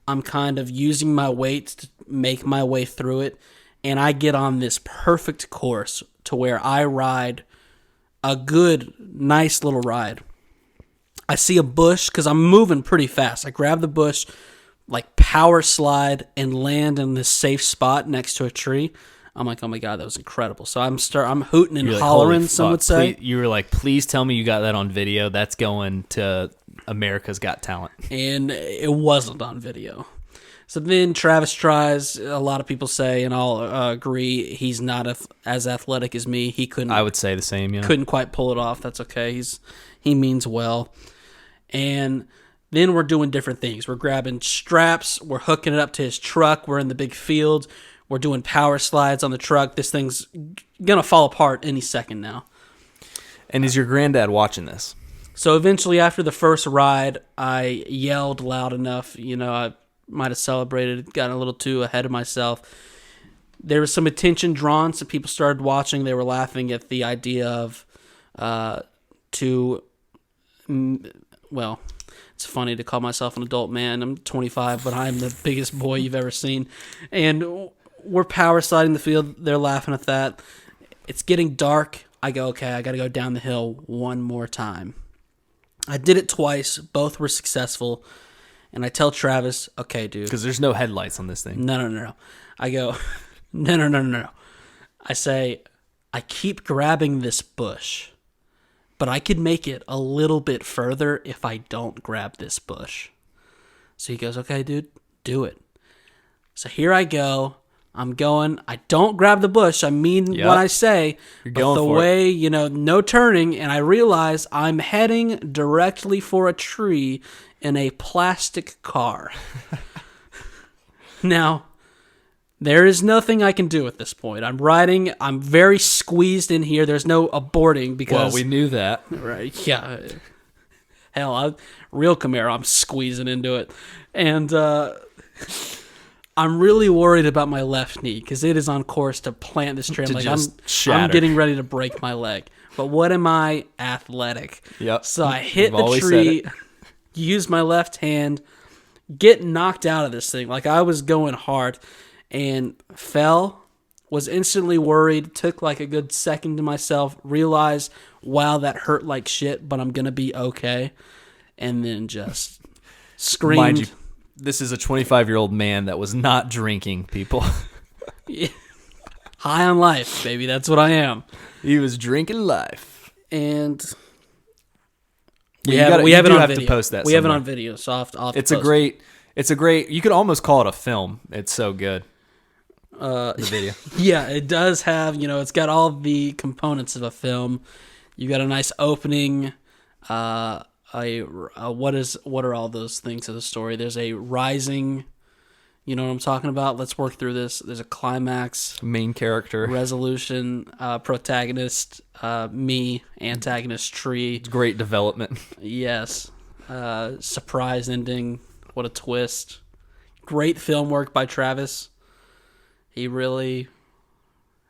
I'm kind of using my weight to make my way through it. And I get on this perfect course to where I ride a good, nice little ride. I see a bush because I'm moving pretty fast. I grab the bush, like power slide, and land in this safe spot next to a tree. I'm like, oh my God, that was incredible. So I'm hooting and hollering, some would say. You were like, please tell me you got that on video. That's going to America's Got Talent. And it wasn't on video. So then Travis tries. A lot of people say, and I'll agree, he's not as athletic as me. He couldn't. I would say the same. Yeah. Couldn't quite pull it off. That's okay. He means well. And then we're doing different things. We're grabbing straps. We're hooking it up to his truck. We're in the big field. We're doing power slides on the truck. This thing's gonna fall apart any second now. And is your granddad watching this? So eventually, after the first ride, I yelled loud enough. I might have celebrated, gotten a little too ahead of myself. There was some attention drawn, so people started watching. They were laughing at the idea of it's funny to call myself an adult man. I'm 25, but I'm the biggest boy you've ever seen. And we're power sliding the field. They're laughing at that. It's getting dark. I go, okay, I got to go down the hill one more time. I did it twice. Both were successful. And I tell Travis, okay, dude. Because there's no headlights on this thing. No. I go, no. I say, I keep grabbing this bush, but I could make it a little bit further if I don't grab this bush. So he goes, okay, dude, do it. So here I go. I'm going. I don't grab the bush. I mean what I say. You're going but the way, no turning, and I realize I'm heading directly for a tree in a plastic car. Now, there is nothing I can do at this point. I'm riding. I'm very squeezed in here. There's no aborting because... Well, we knew that. Right, yeah. Hell, real Camaro, I'm squeezing into it. And I'm really worried about my left knee because it is on course to plant this tree. I'm getting ready to break my leg. But what am I? Athletic. Yep. So I hit the tree, use my left hand, get knocked out of this thing. Like I was going hard and fell, was instantly worried, took like a good second to myself, realized, wow, that hurt like shit, but I'm going to be okay. And then just screamed. Mind you, this is a 25-year-old man that was not drinking, people. High on life, baby. That's what I am. He was drinking life. And we have it on video. To post that. We have it on video, so I'll have to It's a great. You could almost call it a film. It's so good. The video. Yeah, it does have. It's got all the components of a film. You got a nice opening. What are all those things of the story? There's a rising. You know what I'm talking about? Let's work through this. There's a climax. Main character. Resolution. Protagonist. Me. Antagonist. Tree. It's great development. Yes. Surprise ending. What a twist. Great film work by Travis. He really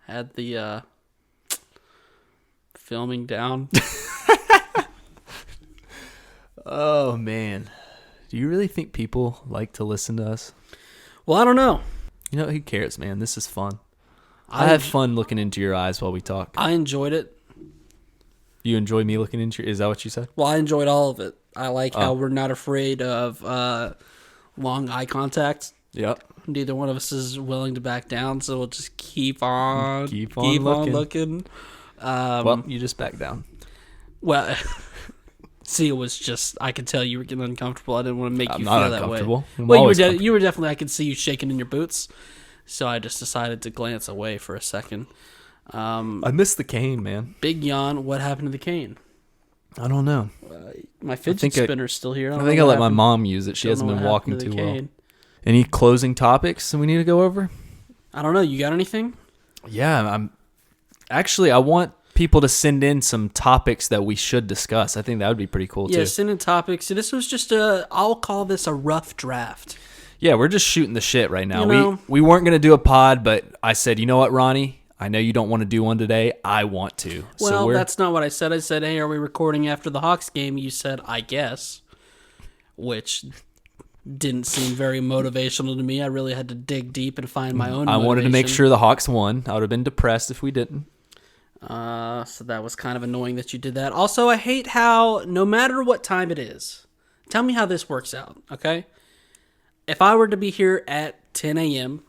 had the filming down. Oh, man. Do you really think people like to listen to us? Well, I don't know. Who cares, man? This is fun. I have fun looking into your eyes while we talk. I enjoyed it. You enjoy me looking into your... Is that what you said? Well, I enjoyed all of it. I like how we're not afraid of long eye contact. Yep. Neither one of us is willing to back down, so we'll just keep on looking. Well, you just back down. Well... See, it was just, I could tell you were getting uncomfortable. I didn't want to make you feel that way. Well, you were definitely, I could see you shaking in your boots. So I just decided to glance away for a second. I missed the cane, man. Big yawn. What happened to the cane? I don't know. My fidget spinner's still here. I think I let my mom use it. She hasn't been walking too well. Any closing topics that we need to go over? I don't know. You got anything? Yeah, I want people to send in some topics that we should discuss. I think that would be pretty cool too. Yeah, send in topics. So this was just I'll call this a rough draft. Yeah, we're just shooting the shit right now. We weren't going to do a pod, but I said, you know what, Ronnie? I know you don't want to do one today. I want to. Well, that's not what I said. I said, hey, are we recording after the Hawks game? You said, I guess, which didn't seem very motivational to me. I really had to dig deep and find my own motivation. I wanted to make sure the Hawks won. I would have been depressed if we didn't. So that was kind of annoying that you did that. Also, I hate how no matter what time it is, tell me how this works out, okay? If I were to be here at 10 a.m.,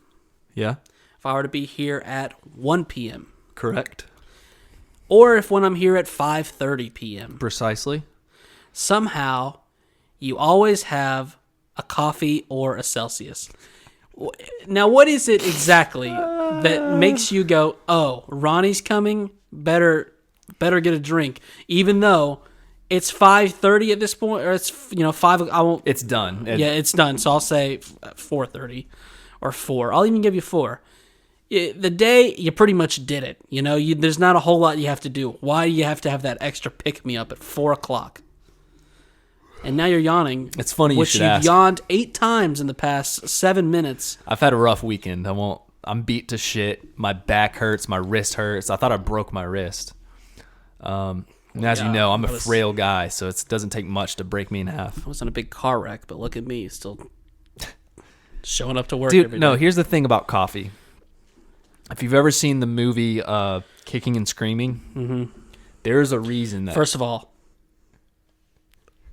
yeah. If I were to be here at 1 p.m., correct. Or if when I'm here at 5:30 p.m., precisely. Somehow, you always have a coffee or a Celsius. Now, what is it exactly that makes you go, "Oh, Ronnie's coming. Better get a drink," even though it's 5:30 at this point, or it's 5. I won't. It's done. Yeah, it's done. So I'll say 4:30 or 4. I'll even give you 4. The day you pretty much did it. There's not a whole lot you have to do. Why do you have to have that extra pick me up at 4:00? And now you're yawning. It's funny you should ask. Which you've yawned 8 times in the past 7 minutes. I've had a rough weekend. I'm beat to shit. My back hurts. My wrist hurts. I thought I broke my wrist. And as you know, I'm a frail guy, so it doesn't take much to break me in half. I was in a big car wreck, but look at me, still showing up to work every day. No, here's the thing about coffee. If you've ever seen the movie Kicking and Screaming, there's a reason that... First of all,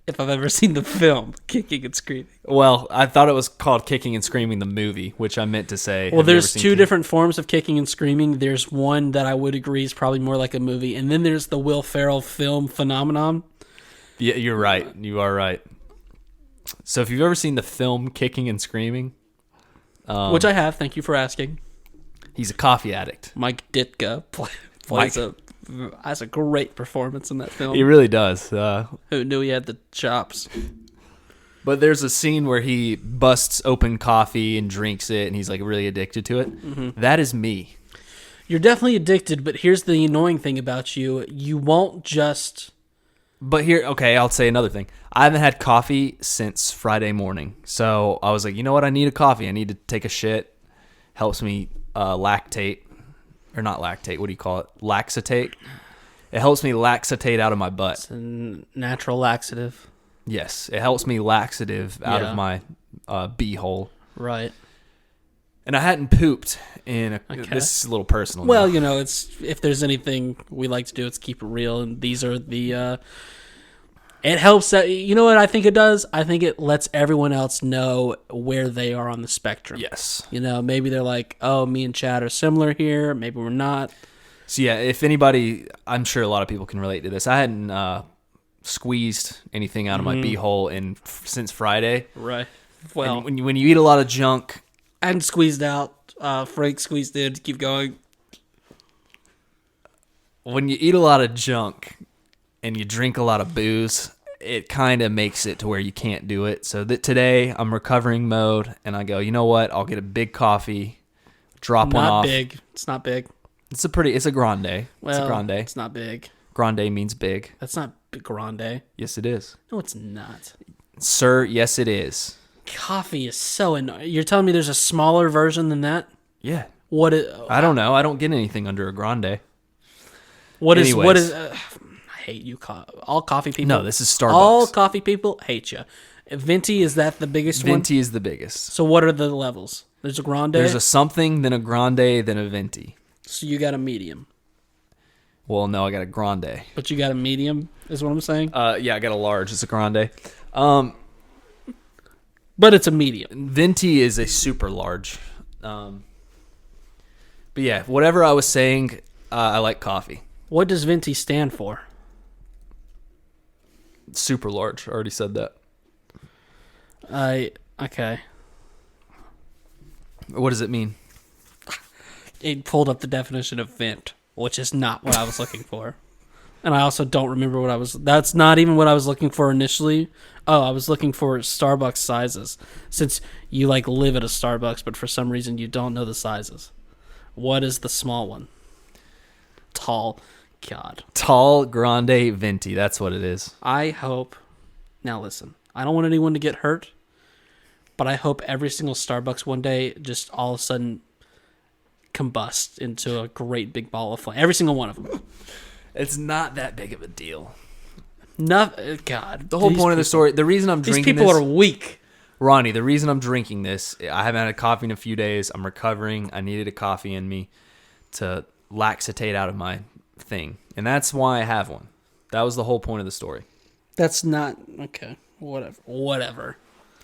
if I've ever seen the film Kicking and Screaming. Well, I thought it was called Kicking and Screaming the movie, which I meant to say. Well, there's 2 different forms of kicking and screaming. There's one that I would agree is probably more like a movie, and then there's the Will Ferrell film phenomenon. Yeah, you're right. You are right. So if you've ever seen the film Kicking and Screaming... which I have, thank you for asking. He's a coffee addict. Mike Ditka has a great performance in that film. He really does. Who knew he had the chops? But there's a scene where he busts open coffee and drinks it, and he's like really addicted to it. Mm-hmm. That is me. You're definitely addicted, but here's the annoying thing about you. You won't just... Okay, I'll say another thing. I haven't had coffee since Friday morning. So I was like, you know what? I need a coffee. I need to take a shit. Helps me lactate. Or not lactate. What do you call it? Laxatate. It helps me laxatate out of my butt. It's a natural laxative. Yes. It helps me laxative out of my beehole. Right. And I hadn't pooped in this is a little personal. Well, now. It's if there's anything we like to do, it's keep it real. And these are the... it helps that... You know what I think it does? I think it lets everyone else know where they are on the spectrum. Yes. Maybe they're like, oh, me and Chad are similar here. Maybe we're not. So, yeah, if anybody... I'm sure a lot of people can relate to this. I hadn't squeezed anything out of my beehole since Friday. Right. Well... And when you eat a lot of junk... I hadn't squeezed out. Frank squeezed in. Keep going. When you eat a lot of junk and you drink a lot of booze, it kind of makes it to where you can't do it. So today I'm recovering mode, and I go, you know what? I'll get a big coffee, drop one off. Not big. It's not big. It's a grande. Well, it's a grande. It's not big. Grande means big. That's not big grande. Yes, it is. No, it's not. Sir, yes, it is. Coffee is so annoying. You're telling me there's a smaller version than that? Yeah. I don't know. I don't get anything under a grande. What is? I hate you. All coffee people. No, this is Starbucks. All coffee people hate you. Venti, is that the biggest one? Venti is the biggest. So what are the levels? There's a grande. There's a something, then a grande, then a venti. So you got a medium. Well, no, I got a grande. But you got a medium, is what I'm saying? Yeah, I got a large. It's a grande. But it's a medium. Venti is a super large. But yeah, whatever I was saying, I like coffee. What does Venti stand for? Super large. I already said that. Okay. What does it mean? It pulled up the definition of vent, which is not what I was looking for. And I also don't remember that's not even what I was looking for initially. Oh, I was looking for Starbucks sizes. Since you live at a Starbucks, but for some reason you don't know the sizes. What is the small one? Tall. God. Tall, grande, venti. That's what it is. I hope. Now listen, I don't want anyone to get hurt, but I hope every single Starbucks one day just all of a sudden combust into a great big ball of flame. Every single one of them. It's not that big of a deal. God. The whole point of the story, the reason I'm drinking these people are weak. Ronnie, the reason I'm drinking this, I haven't had a coffee in a few days. I'm recovering. I needed a coffee in me to laxatate out of my thing. And that's why I have one. That was the whole point of the story. That's not... Okay. Whatever.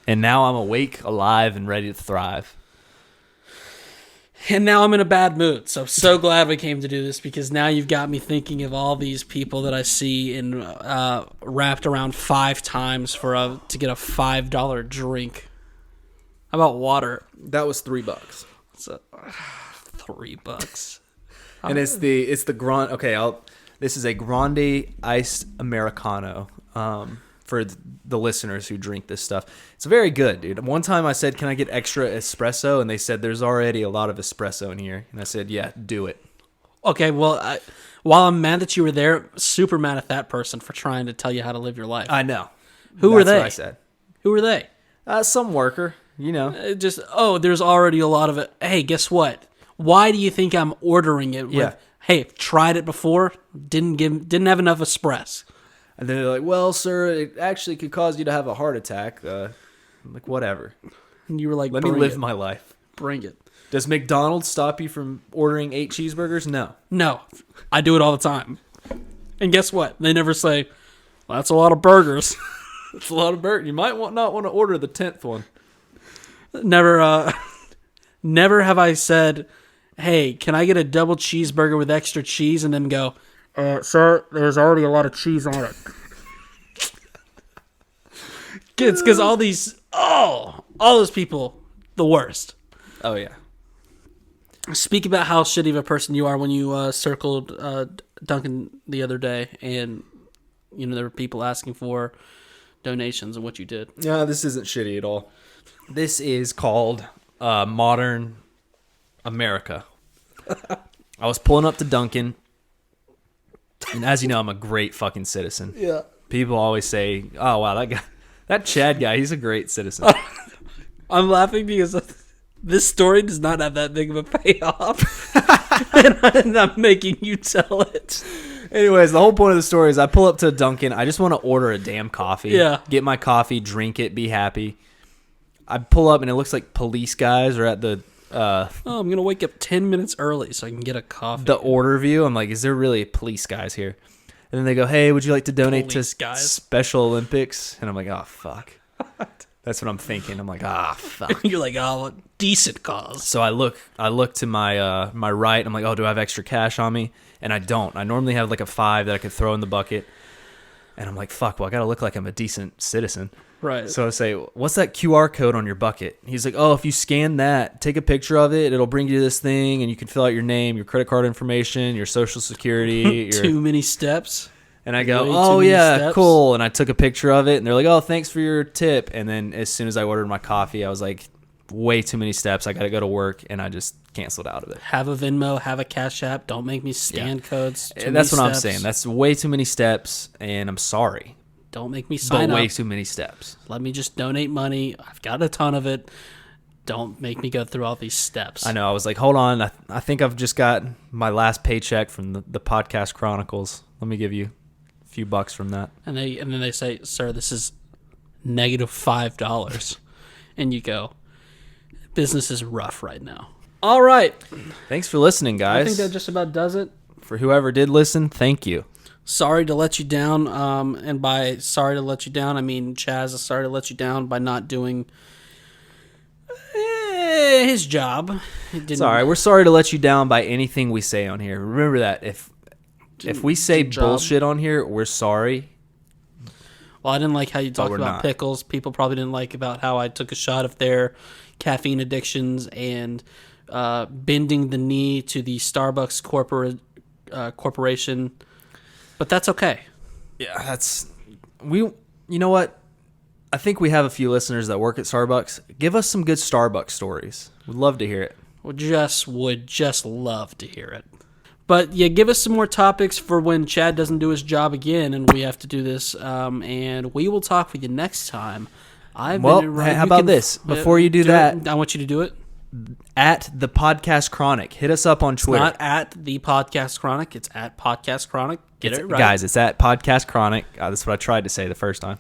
And now I'm awake, alive, and ready to thrive. And now I'm in a bad mood. So I'm so glad we came to do this, because now you've got me thinking of all these people that I see in wrapped around 5 times to get a $5 drink. How about water? That was $3. So, $3. And it's the grande. Okay, this is a grande iced Americano. For the listeners who drink this stuff. It's very good, dude. One time I said, can I get extra espresso? And they said, there's already a lot of espresso in here. And I said, yeah, do it. Okay, well, while I'm mad that you were there, super mad at that person for trying to tell you how to live your life. I know. Who were they? That's what I said. Who were they? Some worker, you know. There's already a lot of it. Hey, guess what? Why do you think I'm ordering it? Hey, tried it before, didn't have enough espresso. And then they're like, well, sir, it actually could cause you to have a heart attack. I'm like, whatever. And you were like, let me live my life. Bring it. Does McDonald's stop you from ordering 8 cheeseburgers? No. I do it all the time. And guess what? They never say, well, that's a lot of burgers. That's a lot of burgers. You might not want to order the 10th one. Never have I said, hey, can I get a double cheeseburger with extra cheese? And then go, sir, there's already a lot of cheese on it. It's because all those people, the worst. Oh, yeah. Speak about how shitty of a person you are when you circled Duncan the other day, and there were people asking for donations and what you did. Yeah, this isn't shitty at all. This is called modern America. I was pulling up to Duncan. And as you know, I'm a great fucking citizen. Yeah. People always say, oh, wow, that Chad guy, he's a great citizen. I'm laughing because this story does not have that big of a payoff. And I'm making you tell it. Anyways, the whole point of the story is I pull up to Dunkin'. I just want to order a damn coffee. Yeah. Get my coffee, drink it, be happy. I pull up and it looks like police guys are at the... I'm going to wake up 10 minutes early so I can get a coffee. The order view, I'm like, is there really police guys here? And then they go, hey, would you like to donate police to guys. Special Olympics? And I'm like, oh, fuck. That's what I'm thinking. I'm like, fuck. You're like, a decent cause. So I look to my my right. I'm like, oh, do I have extra cash on me? And I don't. I normally have like a 5 that I could throw in the bucket. And I'm like, fuck, well, I got to look like I'm a decent citizen. Right. So I say, what's that QR code on your bucket? He's like, oh, if you scan that, take a picture of it, it'll bring you to this thing, and you can fill out your name, your credit card information, your social security. Too many steps. And I go, oh, yeah, cool. And I took a picture of it, and they're like, oh, thanks for your tip. And then as soon as I ordered my coffee, I was like, way too many steps. I got to go to work, and I just canceled out of it. Have a Venmo, have a Cash App. Don't make me scan codes. That's what I'm saying. That's way too many steps, and I'm sorry. Don't make me sign up. Way too many steps. Let me just donate money. I've got a ton of it. Don't make me go through all these steps. I know. I was like, hold on. I think I've just got my last paycheck from the Podcast Chronicles. Let me give you a few bucks from that. And then they say, sir, this is -$5. And you go, business is rough right now. All right. Thanks for listening, guys. I think that just about does it. For whoever did listen, thank you. Sorry to let you down, and by sorry to let you down, I mean Chaz is sorry to let you down by not doing his job. It's all right. We're sorry to let you down by anything we say on here. Remember that. If we say bullshit on here, we're sorry. Well, I didn't like how you talked about pickles. People probably didn't like about how I took a shot of their caffeine addictions and bending the knee to the Starbucks corporation. But that's okay. Yeah, you know what? I think we have a few listeners that work at Starbucks. Give us some good Starbucks stories. We'd love to hear it. Would just love to hear it. But yeah, give us some more topics for when Chad doesn't do his job again and we have to do this. And we will talk with you next time How about this? Before you do that, I want you to do it. At the Podcast Chronic. Hit us up on Twitter. It's not at the Podcast Chronic. It's at Podcast Chronic. Get it right. Guys, it's at Podcast Chronic. That's what I tried to say the first time.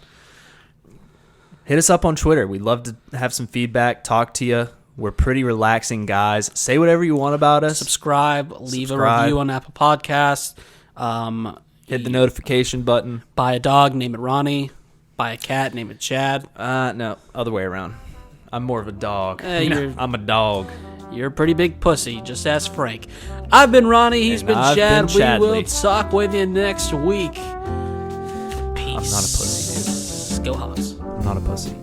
Hit us up on Twitter. We'd love to have some feedback, talk to you. We're pretty relaxing guys. Say whatever you want about us. Subscribe. Leave a review on Apple Podcasts. Hit the notification button. Buy a dog, name it Ronnie. Buy a cat, name it Chad. No, other way around. I'm more of a dog. I'm a dog. You're a pretty big pussy. Just ask Frank. I've been Ronnie. He's been Chad. We will talk with you next week. Peace. I'm not a pussy, dude. Go Hawks. I'm not a pussy.